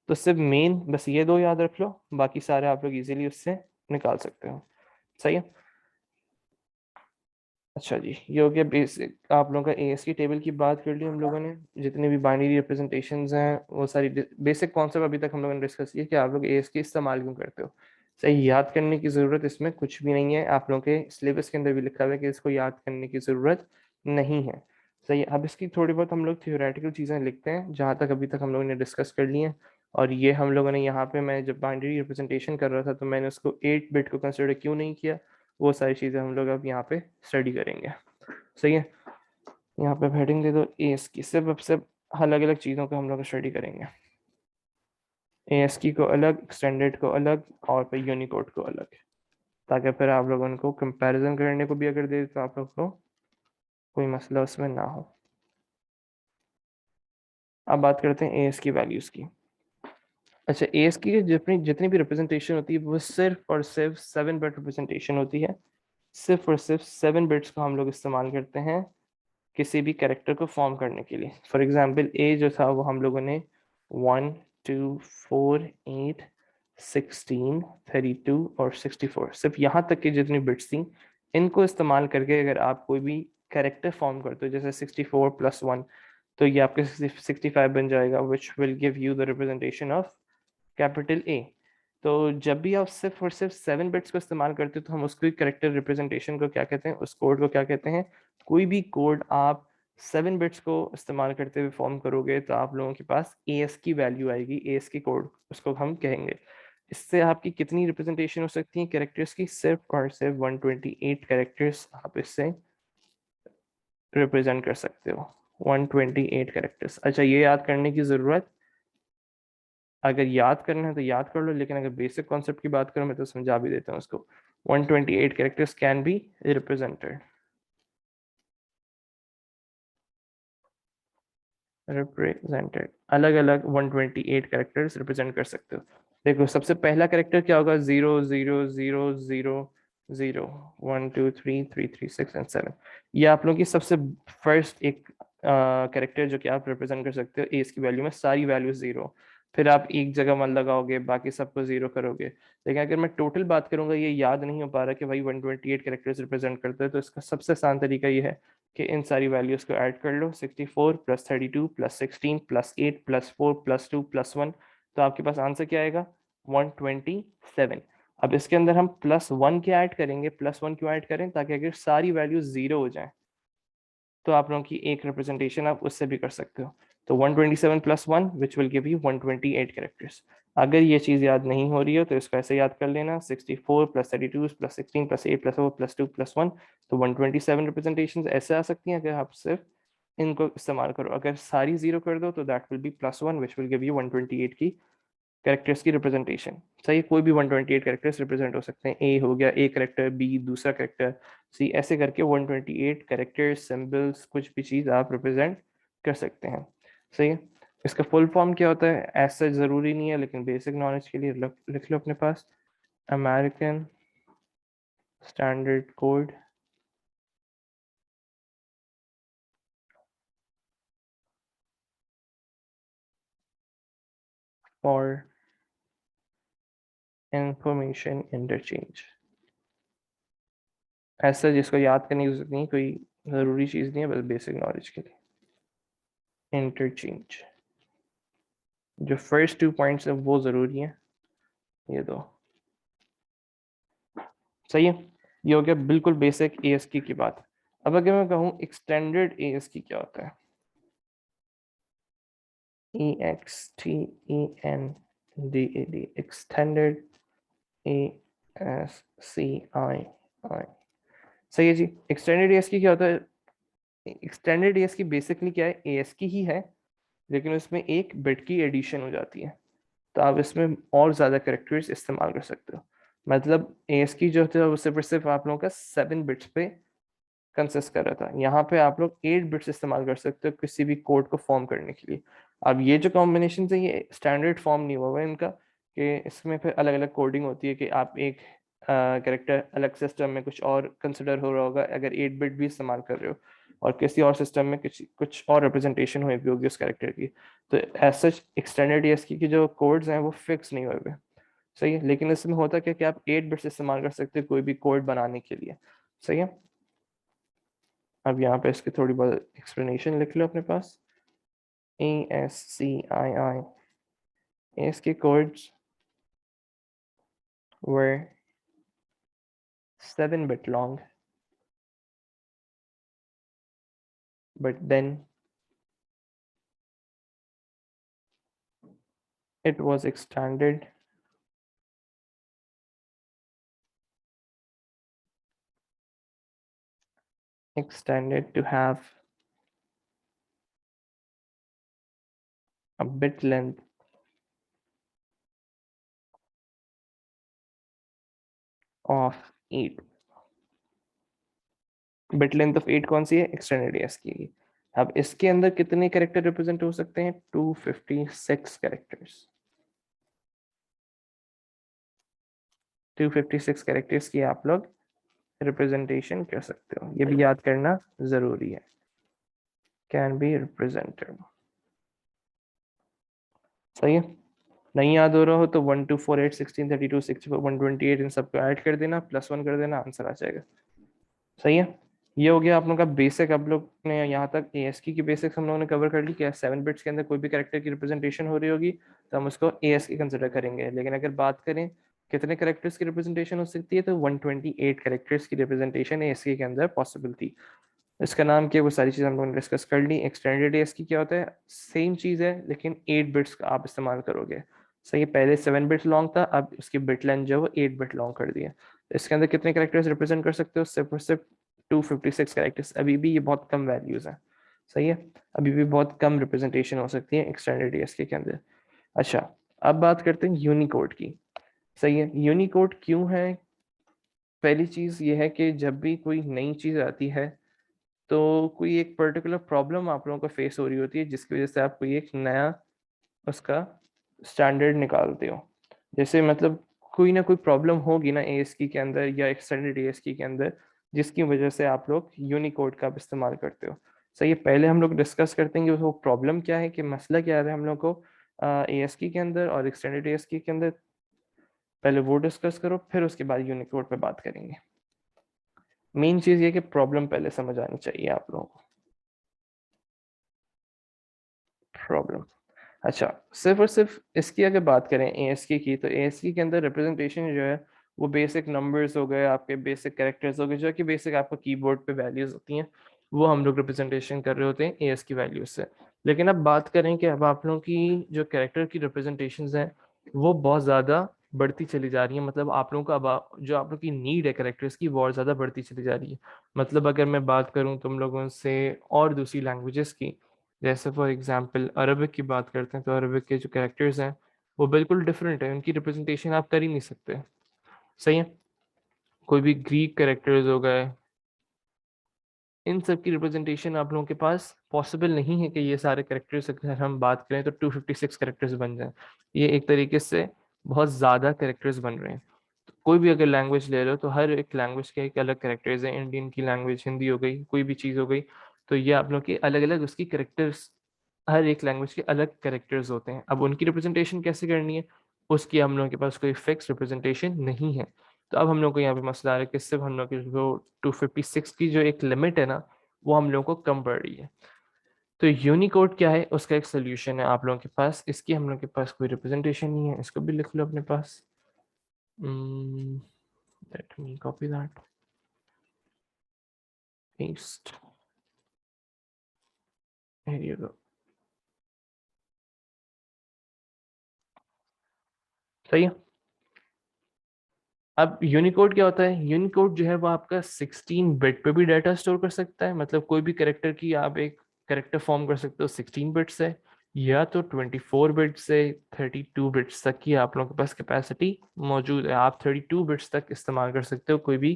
तो सिर्फ मेन बस ये दो याद रख लो, बाकी सारे आप लोग इजीली उससे निकाल सकते हो। सही है। अच्छा जी, ये हो गया बेसिक आप लोगों का एएस की टेबल की बात कर ली हम लोगों ने। जितने भी बाइनरी रिप्रेजेंटेशंस हैं वो सारी बेसिक कॉन्सेप्ट अभी तक हम लोगों ने डिस्कस किया कि आप लोग एएस की इस्तेमाल क्यों करते हो। सही, याद करने की ज़रूरत इसमें कुछ भी नहीं है, आप लोगों के सिलेबस के अंदर भी लिखा हुआ है कि इसको याद करने की ज़रूरत नहीं है। सही है। अब इसकी थोड़ी बहुत हम लोग थियोरेटिकल चीज़ें लिखते हैं, जहाँ तक अभी तक हम लोगों ने डिस्कस कर ली हैं। और ये हम लोगों ने यहाँ पे, मैं जब बाइनरी रिप्रेजेंटेशन कर रहा था तो मैंने उसको 8 बिट को कंसिडर क्यों नहीं किया, वो सारी चीज़ें हम लोग अब यहाँ पे स्टडी करेंगे। सही है। यहाँ पे हेडिंग दे दो एएस की, सिर्फ अब सिर्फ अलग अलग चीज़ों को हम लोग स्टडी करेंगे। एएस की को अलग, एक्सटेंडेड को अलग, और फिर यूनिकोड को अलग, ताकि फिर आप लोगों को कंपैरिजन करने को भी अगर दे तो आप लोग को कोई मसला उसमें ना हो। अब बात करते हैं एएस की वैल्यूज़ की। अच्छा, एएस की जितनी जितनी भी रिप्रेजेंटेशन होती है वो सिर्फ और सिर्फ 7 बिट रिप्रेजेंटेशन होती है। सिर्फ और सिर्फ 7 बिट्स को हम लोग इस्तेमाल करते हैं किसी भी कैरेक्टर को फॉर्म करने के लिए। फॉर एग्जाम्पल ए जो था वो हम लोगों ने 1 2 4 8 16 32 और 64, सिर्फ यहाँ तक की जितनी बिट्स थी इनको इस्तेमाल करके अगर आप कोई भी कैरेक्टर फॉर्म करते हो, जैसे 64 प्लस 1, तो ये आपके 65 बन जाएगा, which will give you the representation of capital A. तो जब भी आप सिर्फ और सिर्फ 7 बिट्स को इस्तेमाल करते हो तो हम उसकी करेक्टर रिप्रेजेंटेशन को क्या कहते हैं, उस कोड को क्या कहते हैं। कोई भी कोड आप 7 बिट्स को इस्तेमाल करते हुए फॉर्म करोगे तो आप लोगों के पास एएस की वैल्यू आएगी, एएस की कोड उसको हम कहेंगे। इससे आपकी कितनी रिप्रेजेंटेशन हो सकती है कैरेक्टर्स की, सिर्फ और सिर्फ 128 कैरेक्टर्स आप इससे रिप्रेजेंट कर सकते हो। 128 कैरेक्टर्स। अच्छा, ये याद करने की ज़रूरत, अगर याद करना है तो याद कर लो, लेकिन अगर बेसिक कॉन्सेप्ट की बात करूं मैं तो समझा भी देता हूँ उसको। 128 कैरेक्टर्स कैन बी रिप्रेजेंटेड, अलग अलग 128 कैरेक्टर्स रिप्रेजेंट कर सकते हो। देखो, सबसे पहला कैरेक्टर क्या होगा, 0 0 0 0 0 1 2 3 3 3 6 एंड 7। ये आप लोगों की सबसे फर्स्ट एक कैरेक्टर जो कि आप रिप्रेजेंट कर सकते हो एस की वैल्यू में, सारी वैल्यू 0। फिर आप एक जगह मन लगाओगे, बाकी सबको 0 करोगे। लेकिन अगर मैं टोटल बात करूंगा, ये याद नहीं हो पा रहा कि भाई 128 कैरेक्टर्स रिप्रेजेंट करते हैं, तो इसका सबसे आसान तरीका ये है कि इन सारी वैल्यूज को ऐड कर लो, 64 plus 32 plus 16 plus 8 plus 4 plus 2 plus 1, तो आपके पास आंसर क्या आएगा 127। अब इसके अंदर हम +1 क्या ऐड करेंगे, +1 क्यों ऐड करें, ताकि अगर सारी वैल्यूज 0 हो जाए तो आप लोगों की एक रिप्रेजेंटेशन आप उससे भी कर सकते हो। तो 127 plus 1 which will give you 128 characters. अगर ये चीज़ याद नहीं हो रही हो तो इसको ऐसे याद कर लेना, 64 plus 32 plus 16 plus 8 plus 4 plus 2 plus 1, तो 127 रिप्रेजेंटेशन ऐसे आ सकती हैं अगर आप सिर्फ इनको इस्तेमाल करो। अगर सारी जीरो कर दो तो that will be +1 which will give you 128 की कैरेक्टर्स की रिप्रेजेंटेशन। सही, कोई भी 128 कैरेक्टर्स रिप्रेजेंट हो सकते हैं, ए हो गया ए कैरेक्टर, बी दूसरा कैरेक्टर, सी, ऐसे करके 128 कैरेक्टर्स, सिंबल्स, कुछ भी चीज़ आप रिप्रेजेंट कर सकते हैं। सही है, इसका फुल फॉर्म क्या होता है ऐसा ज़रूरी नहीं है, लेकिन बेसिक नॉलेज के लिए लिख लो अपने पास, American standard code for information interchange. ऐसा जिसको याद करने की जरूरत नहीं, कोई ज़रूरी चीज़ नहीं है, बस बेसिक नॉलेज के लिए। इंटरचेंज, जो फर्स्ट 2 पॉइंट्स है वो ज़रूरी है, ये दो। सही है, ये हो गया बिल्कुल बेसिक ASCII की बात। अब अगर मैं कहूँ एक्सटेंडेड ASCII क्या होता है, EXTENDED, एक्सटेंडेड ASCII। सही है जी, एक्सटेंडेड ASCII क्या होता है, एक्सटेंडेड ASCII बेसिकली क्या है, ASCII ही है, लेकिन उसमें एक बिट की एडिशन हो जाती है, तो आप इसमें और ज़्यादा करेक्टर्स इस्तेमाल कर सकते हो। मतलब ASCII जो होता है वो सिर्फ आप लोगों का 7 बिट्स पे कंसिस्ट कर रहा था, यहाँ पे आप लोग 8 बिट्स इस्तेमाल कर सकते हो किसी भी कोड को फॉर्म करने के लिए। अब ये जो कॉम्बिनेशन है ये स्टैंडर्ड फॉर्म नहीं हुआ है इनका, कि इसमें फिर अलग अलग कोडिंग होती है कि आप एक कैरेक्टर अलग सिस्टम में कुछ और कंसिडर हो रहा होगा अगर 8 बिट भी इस्तेमाल कर रहे हो, और किसी और सिस्टम में कुछ और रिप्रेजेंटेशन हुई भी होगी उस कैरेक्टर की। तो एज सच एक्सटेंडेड ESCII की जो कोड्स हैं वो फिक्स नहीं हुए हुए। सही है, लेकिन इसमें होता क्या कि आप 8 बिट्स इस्तेमाल कर सकते हो कोई भी कोड बनाने के लिए। सही है, अब यहाँ पे इसकी थोड़ी बहुत एक्सप्लेनेशन लिख लो अपने पास। ASCII, इसके codes were 7-bit long, but then it was extended to have a bit length of 8। Bit length of 8 कौन सी है, एक्सटेंडेड ASCII की। अब इसके अंदर कितने कैरेक्टर रिप्रेजेंट हो सकते हैं, 256 कैरेक्टर्स। 256 कैरेक्टर्स की आप लोग रिप्रेजेंटेशन कर सकते हो, ये भी याद करना जरूरी है, कैन बी रिप्रेजेंटेड। सही है, नहीं याद हो रहा हो तो 1 2 4 8 16 32 64 128 इन सबको ऐड कर देना, +1 कर देना, आंसर आ जाएगा। सही है, ये हो गया आप लोगों का बेसिक। आप लोग ने यहाँ तक ASCII की बेसिक्स हम लोगों ने कवर कर ली कि 7 बिट्स के अंदर कोई भी कैरेक्टर की रिप्रेजेंटेशन हो रही होगी तो हम उसको ASCII कंसिडर करेंगे। लेकिन अगर बात करें कितने कैरेक्टर्स की रिप्रेजेंटेशन हो सकती है, तो 128 कैरेक्टर्स की रिप्रेजेंटेशन ASCII के अंदर पॉसिबल थी। इसका नाम क्या है वो सारी चीज़ हम लोगों ने डिस्कस कर ली। एक्सटेंडेड ASCII क्या होता है, सेम चीज़ है लेकिन 8 बिट्स का आप इस्तेमाल करोगे। सही है, पहले 7 बिट्स लॉन्ग था, अब उसकी बिट लेंथ जो है वो 8 बिट लॉन्ग कर दिया। इसके अंदर कितने कैरेक्टर्स रिप्रेजेंट कर सकते हो, सिर्फ और सिर्फ 256 कैरेक्टर्स। अभी भी ये बहुत कम वैल्यूज हैं। सही है, अभी भी बहुत कम रिप्रेजेंटेशन हो सकती है एक्सटेंडेड ASCII के अंदर। अच्छा, अब बात करते हैं यूनिकोड की। सही है, यूनिकोड क्यों है, पहली चीज़ ये है कि जब भी कोई नई चीज़ आती है तो कोई एक पर्टिकुलर प्रॉब्लम आप लोगों को फेस हो रही होती है, जिसकी वजह से आप कोई एक नया उसका स्टैंडर्ड निकालते हो। जैसे मतलब कोई ना कोई प्रॉब्लम होगी ना ASCII के अंदर या एक्सटेंडेड ASCII के अंदर, जिसकी वजह से आप लोग यूनिकोड का इस्तेमाल करते हो। सही है, पहले हम लोग डिस्कस करते हैं कि वो प्रॉब्लम क्या है, कि मसला क्या है हम लोग को ASCII के अंदर और एक्सटेंडेड ASCII के अंदर। पहले वो डिस्कस करो, फिर उसके बाद यूनिकोड पे बात करेंगे। मेन चीज ये कि प्रॉब्लम पहले समझ आनी चाहिए आप लोगों को। प्रॉब्लम, अच्छा, सिर्फ और सिर्फ इसकी अगर बात करें ASCII की, तो ASCII के अंदर रिप्रेजेंटेशन जो है वो बेसिक नंबर्स हो गए, आपके बेसिक कैरेक्टर्स हो गए, जो कि बेसिक आपको कीबोर्ड पे वैल्यूज होती हैं, वो हम लोग रिप्रेजेंटेशन कर रहे होते हैं ASCII वैल्यूज से। लेकिन अब बात करें कि अब आप लोगों की जो कैरेक्टर की रिप्रेजेंटेशंस हैं वो बहुत ज़्यादा बढ़ती चली जा रही है। मतलब आप लोगों का जो आप लोग की नीड है कैरेक्टर्स की, बहुत ज़्यादा बढ़ती चली जा रही है। मतलब अगर मैं बात करूँ तुम लोगों से और दूसरी लैंग्वेजेस की, जैसे फॉर एग्जांपल अरबिक की बात करते हैं, तो अरबिक के जो कैरेक्टर्स हैं वो बिल्कुल डिफरेंट है, उनकी रिप्रेजेंटेशन आप कर ही नहीं सकते। सही है। कोई भी ग्रीक कैरेक्टर्स हो गए, इन सब की रिप्रेजेंटेशन आप लोगों के पास पॉसिबल नहीं है कि ये सारे कैरेक्टर्स अगर हम बात करें तो 256 कैरेक्टर्स बन जाएं। ये एक तरीके से बहुत ज़्यादा कैरेक्टर्स बन रहे हैं। तो कोई भी अगर लैंग्वेज ले लो तो हर एक लैंग्वेज के एक अलग कैरेक्टर्स हैं। इंडियन की लैंग्वेज हिंदी हो गई, कोई भी चीज़ हो गई, तो ये आप लोग के अलग अलग उसकी कैरेक्टर्स, हर एक लैंग्वेज के अलग कैरेक्टर्स होते हैं। अब उनकी रिप्रेजेंटेशन कैसे करनी है, उसकी हम लोगों के पास कोई फिक्स रिप्रेजेंटेशन नहीं है। तो अब हम लोग को यहाँ पे मसला आ रहा है कि सिर्फ हम लोग की जो 256 की जो एक लिमिट है ना, वो हम लोगों को कम पड़ रही है। तो यूनिकोड क्या है, उसका एक सोल्यूशन है आप लोगों के पास। इसकी हम लोग के पास कोई रिप्रेजेंटेशन नहीं है, इसको भी लिख लो अपने पास। Let me copy that, paste, here you go. सही है। अब यूनिकोड क्या होता है, यूनिकोड जो है वो आपका 16 बिट पे भी डाटा स्टोर कर सकता है। मतलब कोई भी करेक्टर की आप एक करेक्टर फॉर्म कर सकते हो 16 बिट से, या तो 24 बिट से 32 बिट्स तक की आप लोगों के पास कैपेसिटी मौजूद है। आप 32 बिट्स तक इस्तेमाल कर सकते हो कोई भी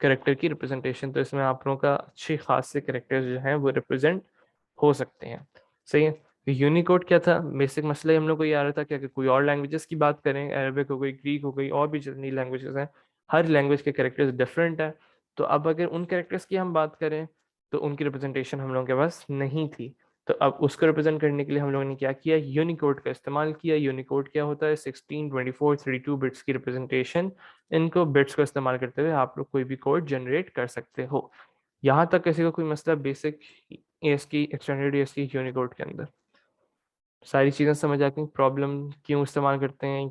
करेक्टर की रिप्रेजेंटेशन। तो इसमें आप लोगों का अच्छे खास से करेक्टर जो हैं वो रिप्रेजेंट हो सकते हैं। सही है। यूनिकोड क्या था, बेसिक मसला ही हम लोग को ये आ रहा था कि अगर कोई और लैंग्वेजेस की बात करें, अरबिक हो गई, ग्रीक हो गई, और भी जितनी लैंग्वेजेस हैं, हर लैंग्वेज के कैरेक्टर्स डिफरेंट है। तो अब अगर उन कैरेक्टर्स की हम बात करें तो उनकी रिप्रेजेंटेशन हम लोगों के पास नहीं थी। तो अब उसको रिप्रेजेंट करने के लिए हम लोगों ने क्या किया, यूनिकोड का इस्तेमाल किया। यूनिकोड क्या होता है, 16, 24, 32 बिट्स की रिप्रेजेंटेशन। इनको बिट्स को इस्तेमाल करते हुए आप लोग कोई भी कोड जनरेट कर सकते हो। यहाँ तक किसी को कोई मसला बेसिक एएस की, एक्सटेंडेड एएस की यूनिकोड के अंदर सारी चीज़ें समझ आती हैं, प्रॉब्लम क्यों इस्तेमाल करते हैं,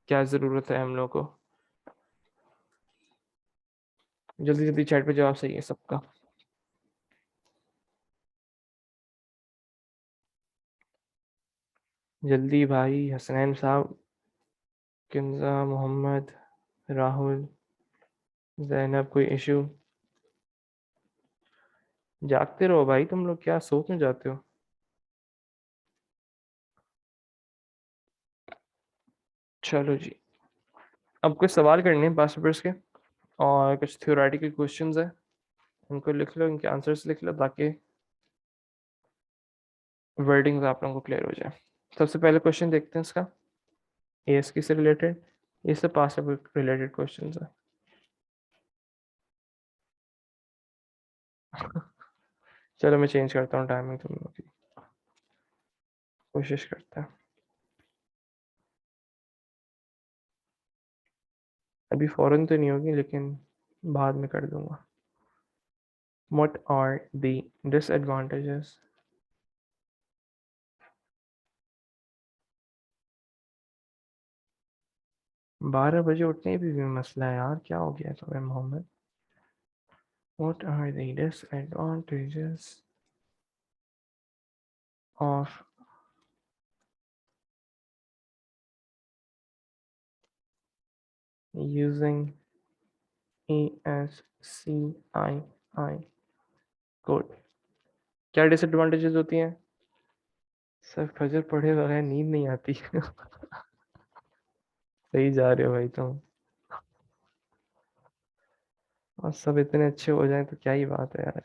क्या ज़रूरत है हम लोग को। जल्दी जल्दी चैट पे जवाब सही है सबका। जल्दी भाई, हसनैन साहब, किन्जा, मोहम्मद, राहुल, जैनब, कोई इशू? जागते रहो भाई, तुम लोग क्या सोच में जाते हो। चलो जी, अब कुछ सवाल करने हैं पास पेपर्स के, और कुछ थ्योरेटिकल क्वेश्चंस है, उनको लिख लो, इनके आंसर्स लिख लो, ताकि वर्डिंग्स आप लोगों को क्लियर हो जाए। सबसे पहले क्वेश्चन देखते हैं इसका, ASK से रिलेटेड। ये सब पास पेपर रिलेटेड क्वेश्चंस है। चलो मैं चेंज करता हूँ टाइमिंग तुम लोग की, कोशिश करते हैं। अभी फ़ौरन तो नहीं होगी, लेकिन बाद में कर दूंगा। What are the disadvantages 12 बजे उठने भी मसला है यार, क्या हो गया तुम्हें Mohammed. What are the disadvantages of using ASCII code? क्या डिसएडवांटेजेस होती हैं? सर फजर पढ़े बगैर नींद नहीं आती। सही जा रहे हो भाई तुम, और सब इतने अच्छे हो जाएं तो क्या ही बात है यार।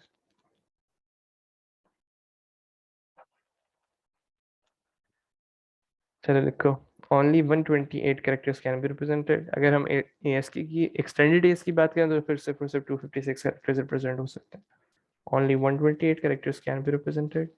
चलो लिखो, only 128 characters can be represented. अगर हम ASCII की एक्सटेंडेड एएस की बात करें तो फिर सिर्फ 256 कैरेक्टर्स रिप्रेजेंट हो सकते हैं। Only 128 characters can be represented.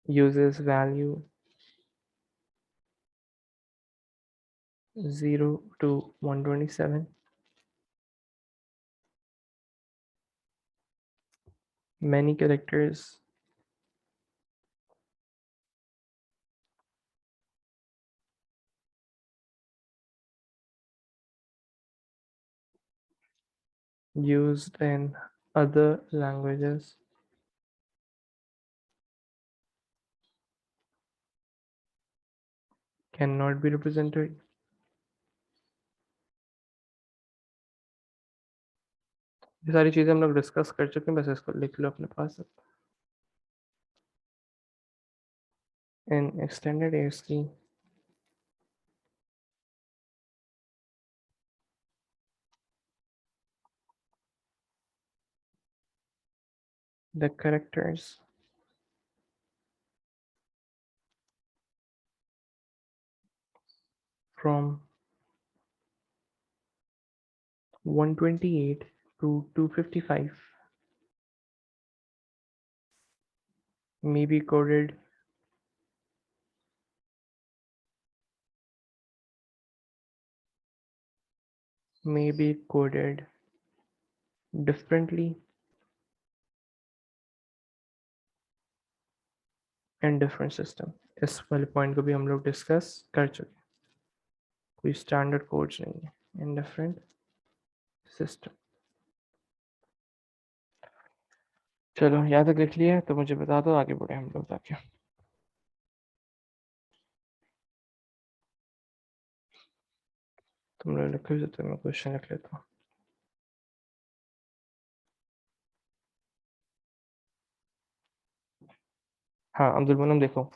uses value 0 to 127. Many characters used in other languages cannot be represented. ये सारी चीजें हम लोग डिस्कस कर चुके हैं, बस इसको लिख लो अपने पास. In extended ASCII, the characters from 128 to 255 may be coded differently in different system. इस वाले पॉइंट को भी हम लोग डिस्कस कर चुके हैं. कोई स्टैंडर्ड कोड्स नहीं है इन डिफरेंट सिस्टम. चलो यहाँ तक लिख लिया है तो मुझे बता दो, आगे बढ़े हम लोग ताकि तुम लोग लिखो तो मैं क्वेश्चन लिख लेता हूँ. हाँ अब्दुल मनम, देखो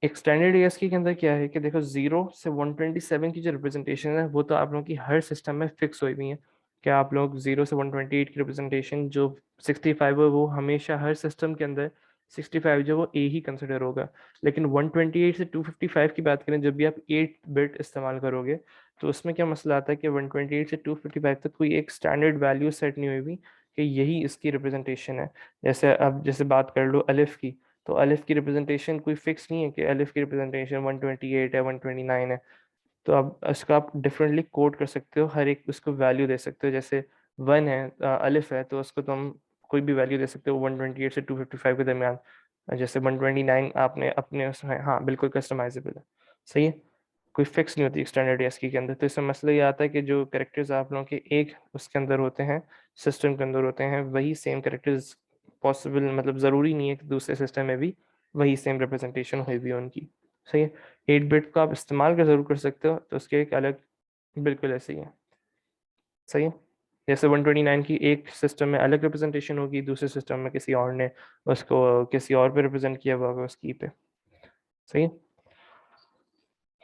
एक्सटेंडेड ASCII के अंदर क्या है कि देखो 0 से 127 की जो रिप्रेजेंटेशन है वो तो आप लोगों की हर सिस्टम में फिक्स हुई हुई है कि आप लोग 0 से 128 की रिप्रेजेंटेशन जो 65 है वो हमेशा हर सिस्टम के अंदर 65 जो वो ए ही कंसिडर होगा. लेकिन 128 से 255 की बात करें, जब भी आप 8 बिट इस्तेमाल करोगे तो उसमें क्या मसला आता है कि 128 से 255 तक कोई एक स्टैंडर्ड वैल्यू सेट नहीं हुई हुई कि यही इसकी रिप्रेजेंटेशन है. जैसे अब जैसे बात कर लो अलिफ की, तो अलिफ की रिप्रेजेंटेशन कोई फिक्स नहीं है कि अलिफ की रिप्रेजेंटेशन 128 है, 129 है. तो अब इसका आप डिफरेंटली कोड कर सकते हो, हर एक उसको वैल्यू दे सकते हो. जैसे 1 है, अलिफ है, तो उसको तुम कोई भी वैल्यू दे सकते हो 128 से 255 के दरमियान. जैसे 129 आपने अपने उसमें, हाँ बिल्कुल कस्टमाइजेबल है. सही है, कोई फिक्स नहीं होती स्टैंडर्ड ASCII के अंदर. तो इसमें मसला ये आता है कि जो करेक्टर्स आप लोगों के एक उसके अंदर होते हैं, सिस्टम के अंदर होते हैं, वही सेम करेक्टर्स पॉसिबल, मतलब ज़रूरी नहीं है कि दूसरे सिस्टम में भी वही सेम रिप्रेजेंटेशन हुई भी उनकी. सही है, 8 बिट का आप इस्तेमाल कर ज़रूर कर सकते हो, तो उसके एक अलग, बिल्कुल ऐसे ही है. सही है, जैसे 129 की एक सिस्टम में अलग रिप्रेजेंटेशन होगी, दूसरे सिस्टम में किसी और ने उसको किसी और पे रिप्रेजेंट किया हुआ होगा उस की पे. सही है,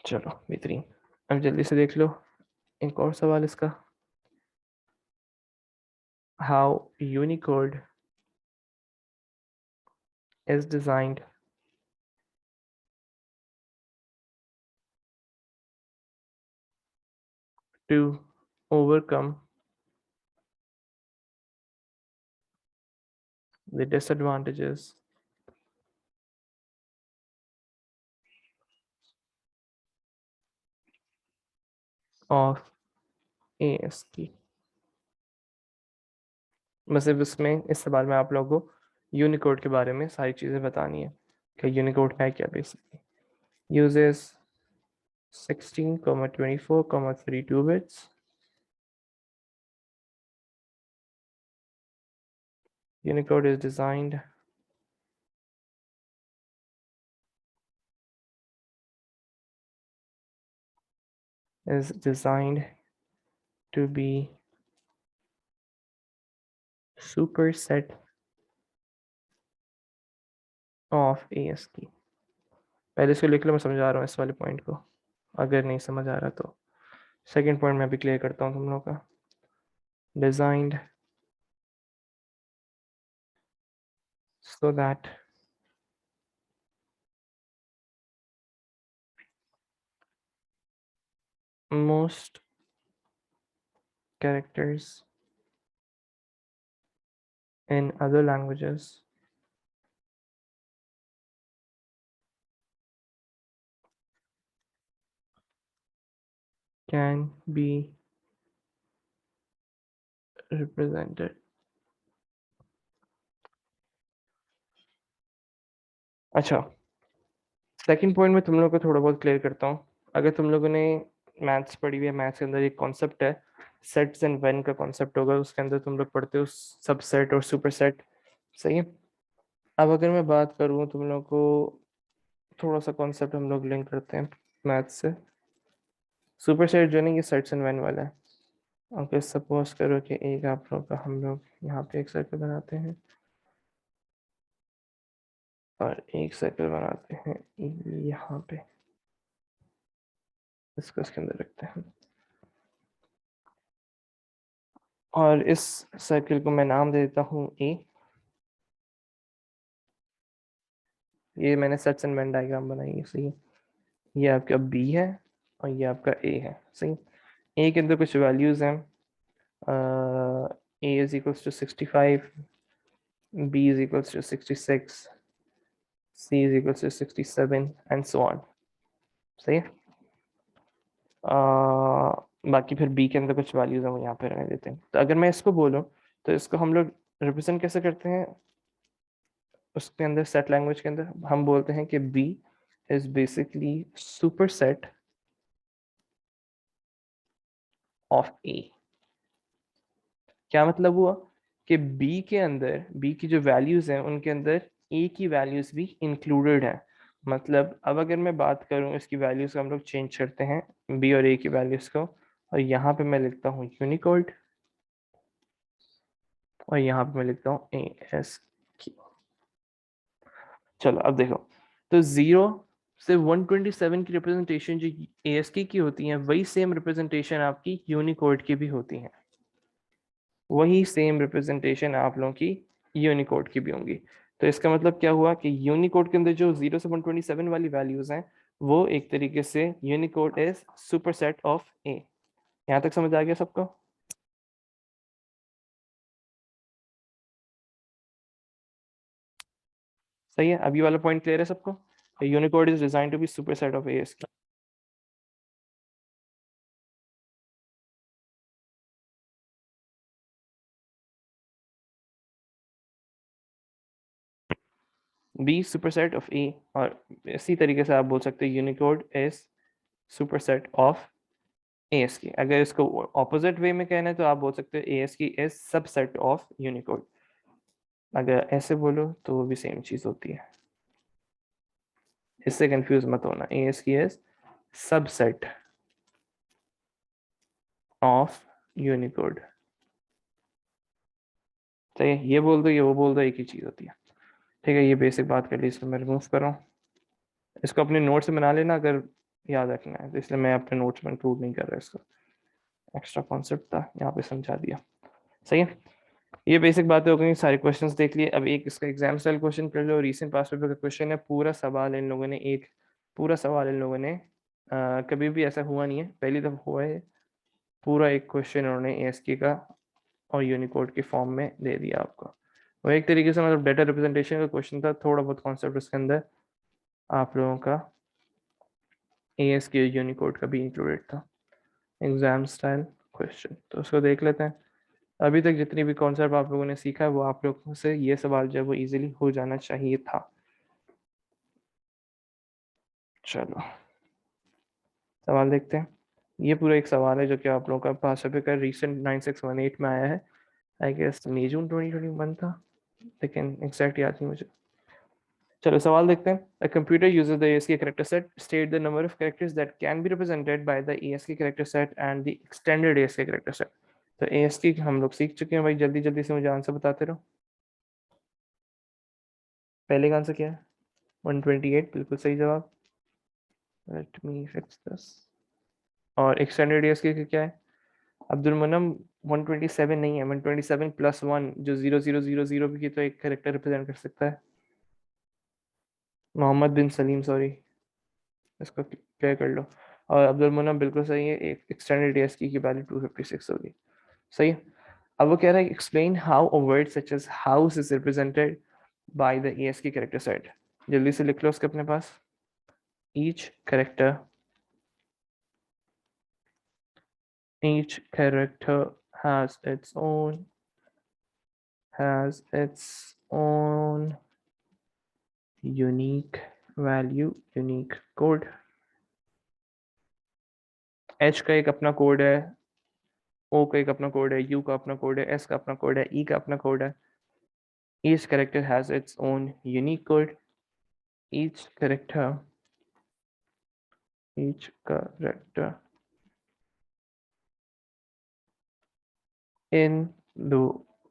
चलो बेहतरीन. अब जल्दी से देख लो एक और सवाल इसका. How Unicode is designed to overcome the disadvantages of ASCII. मतलब इसमें इस सवाल में आप लोगों को यूनिकोड के बारे में सारी चीज़ें बतानी है कि यूनिकोड है क्या. Basically uses 16,24,32 bits. Unicode is designed to be superset of ASCII. पहले इसको लिख लो, मैं समझा रहा हूँ इस वाले पॉइंट को, अगर नहीं समझ आ रहा तो. सेकंड पॉइंट मैं भी क्लियर करता हूँ तुम लोगों का. Designed so that most characters in other languages can be represented। अच्छा, सेकंड पॉइंट में तुम लोगों को थोड़ा बहुत क्लियर करता हूँ। अगर तुम लोगों ने मैथ्स पढ़ी हुई है, मैथ्स के अंदर एक कॉन्सेप्ट है सेट्स एंड व्हेन का कॉन्सेप्ट होगा, उसके अंदर तुम लोग पढ़ते हो सबसेट और सुपरसेट, सही है। अब अगर मैं बात करूँ तुम लोग को, थोड़ा सा कॉन्सेप्ट हम लोग लिंक करते हैं मैथ्स से। सुपरसेट जो नहीं, ये सेट्स एंड व्हेन वाला है। ओके, सपोज करो कि एक आप लोग का, हम लोग यहाँ पे एक सर्कल बनाते हैं और एक सर्कल बनाते हैं यहाँ पे, इसको इसके अंदर रखते हैं और इस सर्कल को मैं नाम दे देता हूँ ए। ये मैंने सेट्स एंड व्हेन डायग्राम बनाई है, सही है। ये आपका बी है और ये आपका ए है, सही। ए के अंदर कुछ वैल्यूज हैं, A is equals to 65, B is equals to 66, C is equals to 67 and so on, सही है। बाकी फिर बी के अंदर कुछ वैल्यूज हैं, वो यहाँ पे रहने देते हैं। तो अगर मैं इसको बोलूँ तो इसको हम लोग रिप्रेजेंट कैसे करते हैं, उसके अंदर सेट लैंग्वेज के अंदर हम बोलते हैं कि B is basically super set of A. क्या मतलब हुआ कि बी के अंदर, बी की जो वैल्यूज हैं उनके अंदर ए की वैल्यूज भी इंक्लूडेड है। मतलब अब अगर मैं बात करूं, इसकी वैल्यूज को हम लोग चेंज करते हैं, बी और ए की वैल्यूज को, और यहाँ पे मैं लिखता हूँ यूनिकोड और यहाँ पे मैं लिखता हूँ ए एस की। चलो अब देखो, तो 0 से 127 की रिप्रेजेंटेशन जो ASCII की होती है, वही सेम रिप्रेजेंटेशन आपकी यूनिकोड की भी होती है, वही सेम रिप्रेजेंटेशन आप लोगों की यूनिकोड की भी होंगी। तो इसका मतलब क्या हुआ कि यूनिकोड के अंदर जो 0 से 127 वाली वैल्यूज हैं, वो एक तरीके से यूनिकोड इज सुपरसेट ऑफ ए। यहाँ तक समझ आ गया सबको? सही है, अभी वाला पॉइंट क्लियर है सबको? Unicode is design to be superset of A. B superset of A, और इसी तरीके से आप बोल सकते हैं Unicode is superset of ASCII। अगर इसको ऑपोजिट वे में कहना है तो आप बोल सकते हो ASCII is subset of Unicode. अगर ऐसे बोलो तो वो भी सेम चीज होती है, इससे कंफ्यूज मत होना। ASCII is subset of Unicode. तो ये बोल दो, ये वो बोल दो, एक ही चीज होती है। ठीक है, ये बेसिक बात कर ली, इसको मैं रिमूव कर रहा हूँ। इसको अपने नोट्स में बना लेना अगर याद रखना है, तो इसलिए मैं अपने नोट्स में इंक्लूड नहीं कर रहा इसको। एक्स्ट्रा कॉन्सेप्ट था, यहाँ पे समझा दिया, सही है। ये बेसिक बातें हो गई, सारे क्वेश्चंस देख लिए। अब एक इसका एग्जाम स्टाइल क्वेश्चन कर लो, रीसेंट पास पेपर का क्वेश्चन है। पूरा सवाल इन लोगों ने, एक पूरा सवाल इन लोगों ने कभी भी ऐसा हुआ नहीं है, पहली दफा हुआ है। पूरा एक क्वेश्चन उन्होंने ASCII का और यूनिकोड के फॉर्म में दे दिया आपको। वो एक तरीके से मतलब डेटा रिप्रेजेंटेशन का क्वेश्चन था, थोड़ा बहुत कॉन्सेप्ट उसके अंदर आप लोगों का ASCII और यूनिकोड का भी इंक्लूडेड था। एग्जाम स्टाइल क्वेश्चन, तो उसको देख लेते हैं। अभी तक जितनी भी कॉन्सेप्ट आप लोगों ने सीखा है, वो आप लोगों से ये सवाल जो है वो इजीली हो जाना चाहिए था। चलो सवाल देखते हैं। ये पूरा एक सवाल है जो कि आप लोगों का पास पेपर का रिसेंट 9618 में आया है। आई गेस मई जून 2021 था, लेकिन एग्जैक्ट याद नहीं मुझे। चलो सवाल देखते हैं। A computer uses the ASCII character set. State the number of characters that can be represented by the ASCII character set and the extended ASCII character set. तो ASCII हम लोग सीख चुके हैं भाई, जल्दी जल्दी से मुझे आंसर बताते रहो। पहले का आंसर क्या है? 128, बिल्कुल सही जवाब। Let me fix this. और एक्सटेंडेड ASCII का क्या है? अब्दुल मनम 127 नहीं है, 127 प्लस 1 जो 0000 भी की तो एक कैरेक्टर रिप्रेजेंट कर सकता है। मोहम्मद बिन सलीम, सॉरी, इसको क्लियर कर लो। और अब्दुल मुनम बिल्कुल सही है, एक एक्सटेंडेड ASCII की वैल्यू 256 होगी, सही है। अब वो कह रहा है explain how a word such as house is represented by the ASCII character set. जल्दी से लिख लो उसके अपने पास। Each character each character has its own unique value, unique code. H का एक अपना कोड है, O का एक अपना कोड है, U का अपना कोड है, S का अपना कोड है, E का अपना कोड है. Each character has its own unique code. Each character in the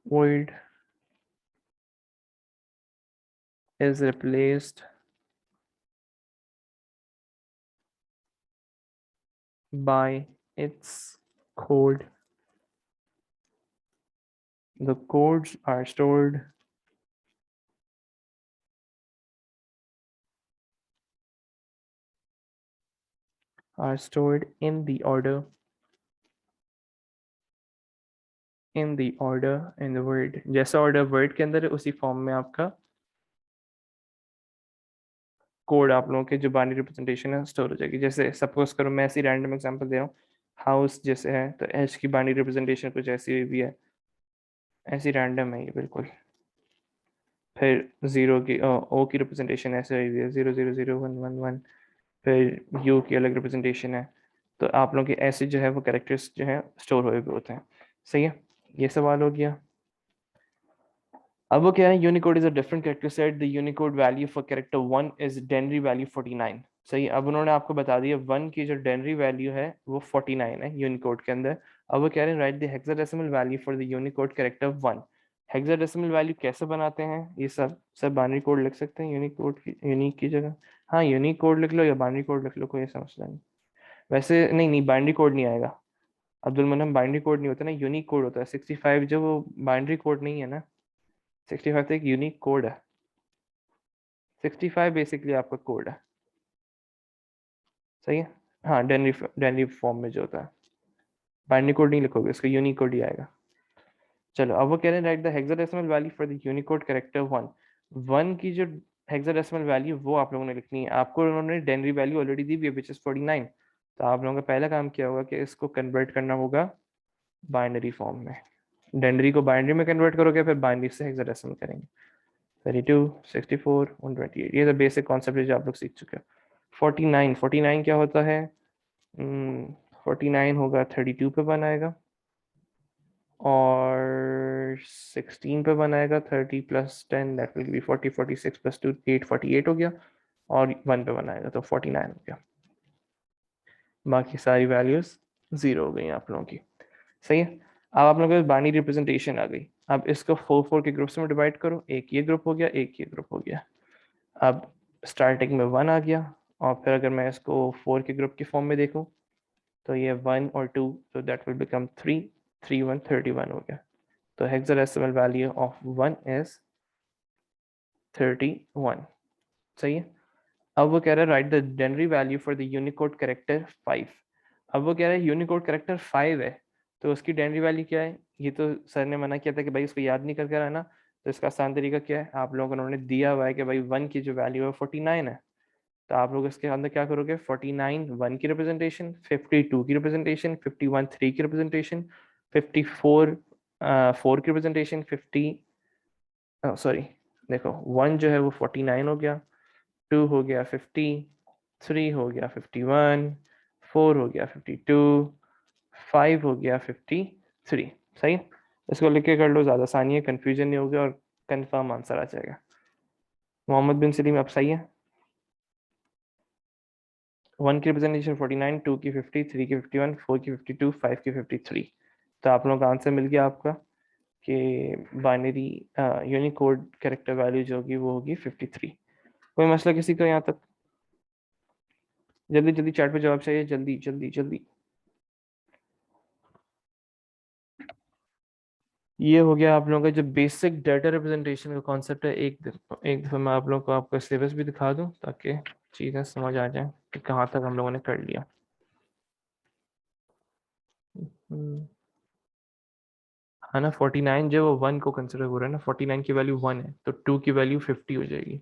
world is replaced by its code. The codes are stored in the order in the word. जैसा order word के अंदर है उसी form में आपका code आप लोगों के जो बाइनरी रिप्रेजेंटेशन है स्टोर हो जाएगी. जैसे सपोज करो मैं ऐसी रैंडम एग्जांपल दे रहा हूँ, हाउस जैसे है तो एच की बाइनरी रिप्रेजेंटेशन कुछ ऐसी हुई भी है, ऐसी रैंडम है ये बिल्कुल. फिर जीरो की ओ की रिप्रेजेंटेशन ऐसे हुई है 000111. फिर यू की अलग रिप्रेजेंटेशन है. तो आप लोगों के ऐसे जो है वो कैरेक्टर्स जो है स्टोर हुए हुए होते हैं. सही है, ये सवाल हो गया. अब वो कह रहे हैं Unicode is a different character set. The Unicode value for character 1 is denary value 49. सही. अब उन्होंने आपको बता दिया 1 की जो डेनरी वैल्यू है वो 49 है यूनिकोड के अंदर. अब वो कह रहे हैं right the hexadecimal value for the Unicode character 1. Hexadecimal value कैसे बनाते हैं, ये सब बाइनरी कोड लिख सकते हैं यूनिकोड की, यूनिक की जगह. हाँ यूनिक कोड लिख लो या बाइनरी कोड लिख लो, कोई समस्या नहीं. वैसे नहीं नहीं बाइनरी कोड नहीं आएगा अब्दुल मनम, बाइनरी कोड नहीं होता ना, यूनिक कोड होता है. 65 जो वो बाइनरी कोड नहीं है ना, 65 तो एक यूनिक कोड है. 65 बेसिकली आपका कोड है. सही है. हाँ डेनरी फॉर्म में जो होता है, बाइनरी कोड नहीं लिखोगे, उसका यूनिक कोड ही आएगा. चलो अब वो कह रहे हैं right the hexadecimal value for the Unicode character 1. 1 की जो हेक्साडेसिमल वैल्यू वो आप लोगों ने लिखनी है. आपको उन्होंने डेनरी वैल्यू ऑलरेडी दी हुई है विच इज 49. तो आप लोगों का पहला काम क्या होगा कि इसको कन्वर्ट करना होगा बाइनरी फॉर्म में. डेनरी को बाइनरी में कन्वर्ट करोगे, फिर बाइनरी से हेक्साडेसिमल करेंगे. 32, 64, 128, ये तो बेसिक कॉन्सेप्ट है जो आप लोग सीख चुके हो. 49 क्या होता है, 49 होगा 32 पे बनाएगा और 16 पे बनाएगा. 30 plus 10 that will be 40, 46 plus 2 8, 48 हो गया और 1 पे बनाएगा तो 49 हो गया. बाकी सारी वैल्यूज जीरो हो गई आप लोगों की. सही है. अब आप लोगों के पास बाइनरी रिप्रेजेंटेशन आ गई. अब इसको 4 के ग्रुप्स में डिवाइड करो. एक ये ग्रुप हो गया, एक ये ग्रुप हो गया. अब स्टार्टिंग में 1 आ गया और फिर अगर मैं इसको 4 के ग्रुप की फॉर्म में देखूं तो ये 1 और 2, तो दैट विल बिकम 3, 3 1 31 हो गया. तो हेक्साडेसिमल वैल्यू ऑफ 1 इज 31. सही है. अब वो कह रहा है write the denary value for the Unicode character 5. अब वो कह रहा है यूनिकोड कैरेक्टर 5 है तो उसकी डेनरी वैल्यू क्या है. ये तो सर ने मना किया था कि भाई उसको याद नहीं करके आना. तो इसका आसान तरीका क्या है, आप लोगों को उन्होंने दिया हुआ है कि भाई 1 की जो वैल्यू है 49 है. तो आप लोग इसके अंदर क्या करोगे, 49 1 की रिप्रेजेंटेशन, 52 की रिप्रेजेंटेशन, 51 3 की रिप्रेजेंटेशन, 54 4 की रिप्रेजेंटेशन, 50 सॉरी देखो 1 जो है वो 49 हो गया, 2 हो गया 50, 3 हो गया 51, 4 हो गया 52, 5 हो गया 53. सही. इसको लिख के कर लो, ज़्यादा आसानी है, कन्फ्यूजन नहीं होगी और कंफर्म आंसर आ जाएगा. मोहम्मद बिन सलीम आप सही है. 1 की रिप्रेजेंटेशन 49, 2 की 50, 3 की 51, 4 की 52, 5 की 53. तो आप लोगों का आंसर मिल गया आपका कि बाइनरी यूनिकोड कैरेक्टर वैल्यू जो होगी वो होगी 53. कोई मसला किसी का यहाँ तक? जल्दी जल्दी चैट पे जवाब चाहिए, जल्दी जल्दी जल्दी. ये हो गया आप लोगों का जो बेसिक डाटा रिप्रेजेंटेशन का कॉन्सेप्ट है. एक दफ़ा मैं आप लोगों को आपका सिलेबस भी दिखा दूं ताकि चीज़ें समझ आ जाएं कि कहाँ तक हम लोगों ने कर लिया. है ना, 49 जो वो 1 को कंसिडर हो रहा है ना, 49 की वैल्यू 1 है तो 2 की वैल्यू 50 हो जाएगी.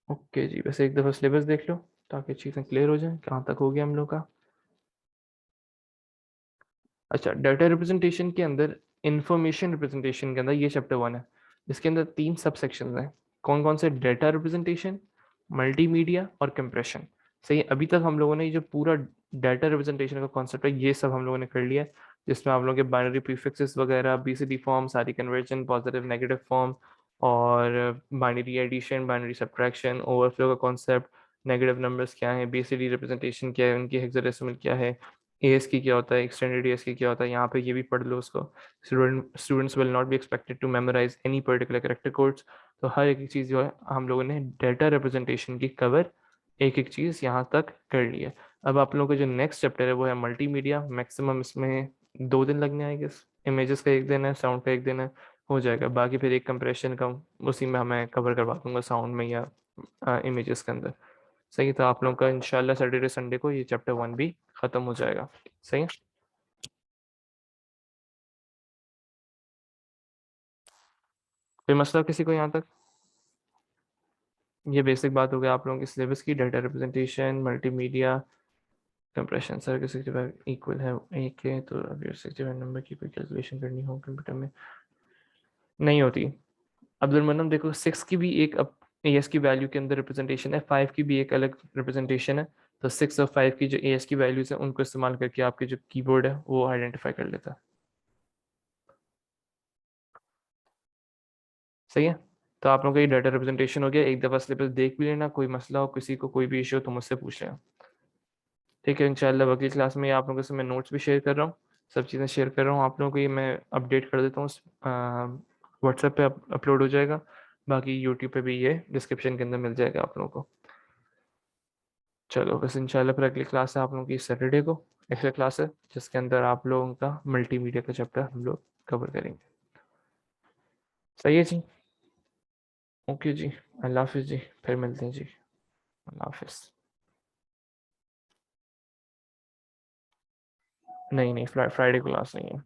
ओके जी, वैसे एक दफ़ा सिलेबस देख लो ताकि चीज़ें क्लियर हो जाएं, कहाँ तक हो गया हम लोग का। अच्छा, डाटा रिप्रेजेंटेशन के अंदर, इंफॉर्मेशन रिप्रेजेंटेशन के अंदर ये चैप्टर 1 है, जिसके अंदर 3 सब सेक्शंस हैं। कौन कौन से? डाटा रिप्रेजेंटेशन, मल्टीमीडिया और कंप्रेशन। सही है, अभी तक हम लोगों ने ये जो पूरा डाटा रिप्रेजेंटेशन का कॉन्सेप्ट है ये सब हम लोगों ने कर लिया है, जिसमें आप लोगों के बाइनरी प्रीफिक्सेस वगैरह, बीसीडी फॉर्म, सारी कन्वर्जन, पॉजिटिव नेगेटिव फॉर्म, और binary addition, binary subtraction, overflow का कॉन्सेप्ट, नेगेटिव नंबर्स क्या है, बीसीडी रिप्रेजेंटेशन क्या है, उनकी हेक्साडेसिमल क्या है, एएस की क्या होता है, एक्सटेंडेड एएस की क्या होता है, यहाँ पे ये भी पढ़ लो उसको। Students will not be expected to memorise any particular character codes. तो हर एक चीज़ जो है हम लोगों ने डाटा रिप्रेजेंटेशन की कवर एक एक चीज़ यहाँ तक कर ली है। अब आप लोगों का जो नेक्स्ट चैप्टर है वो है मल्टीमीडिया। मैक्सिमम इसमें 2 दिन लगने आएंगे, इमेजेस का 1 दिन है, साउंड का 1 दिन है, हो जाएगा। बाकी फिर एक कंप्रेशन का उसी में हमें कवर करवा दूंगा, साउंड में या इमेजेस के अंदर। सही, तो आप लोगों का इंशाल्लाह सैटरडे संडे को ये चैप्टर 1 भी खत्म हो जाएगा। सही है। कोई मसला किसी को यहाँ तक? ये बेसिक बात हो गई आप लोगों की सिलेबस की, data representation, multimedia, compression. Sir के 65 इक्वल है एक है, तो अगर 65 नंबर की कोई कैलकुलेशन करनी हो कंप्यूटर में नहीं होती। अब्दुल मनम देखो, 6 की भी एक एएस की वैल्यू के अंदर रिप्रेजेंटेशन है, 5 की भी एक अलग रिप्रेजेंटेशन है। तो 6 और 5 की जो एएस की वैल्यूज है उनको इस्तेमाल करके आपके जो कीबोर्ड है वो आइडेंटिफाई कर लेता है। सही है। तो आप लोगों का ये डाटा रिप्रेजेंटेशन हो गया। एक दफ़ा सिलेबस देख भी लेना, कोई मसला हो, किसी को कोई भी इशू हो तो मुझसे पूछ लेना। ठीक है, इंशाल्लाह अगली क्लास में आप लोगों से मैं नोट्स भी शेयर कर रहा हूँ, सब चीज़ें शेयर कर रहा हूँ आप लोगों को। ये मैं अपडेट कर देता हूँ, व्हाट्सएप पे अपलोड हो जाएगा। बाकी यूट्यूब पे भी ये डिस्क्रिप्शन के अंदर मिल जाएगा आप लोगों को। चलो बस, इंशाल्लाह फिर अगली क्लास है आप लोगों की सैटरडे को, एक्स्ट्रा क्लास है जिसके अंदर आप लोगों का मल्टीमीडिया का चैप्टर हम लोग कवर करेंगे। सही है जी। ओके जी, अल्लाह हाफिज़ जी, फिर मिलते हैं जी। अल्लाह हाफिज़। नहीं नहीं, फ्राइडे क्लास नहीं है।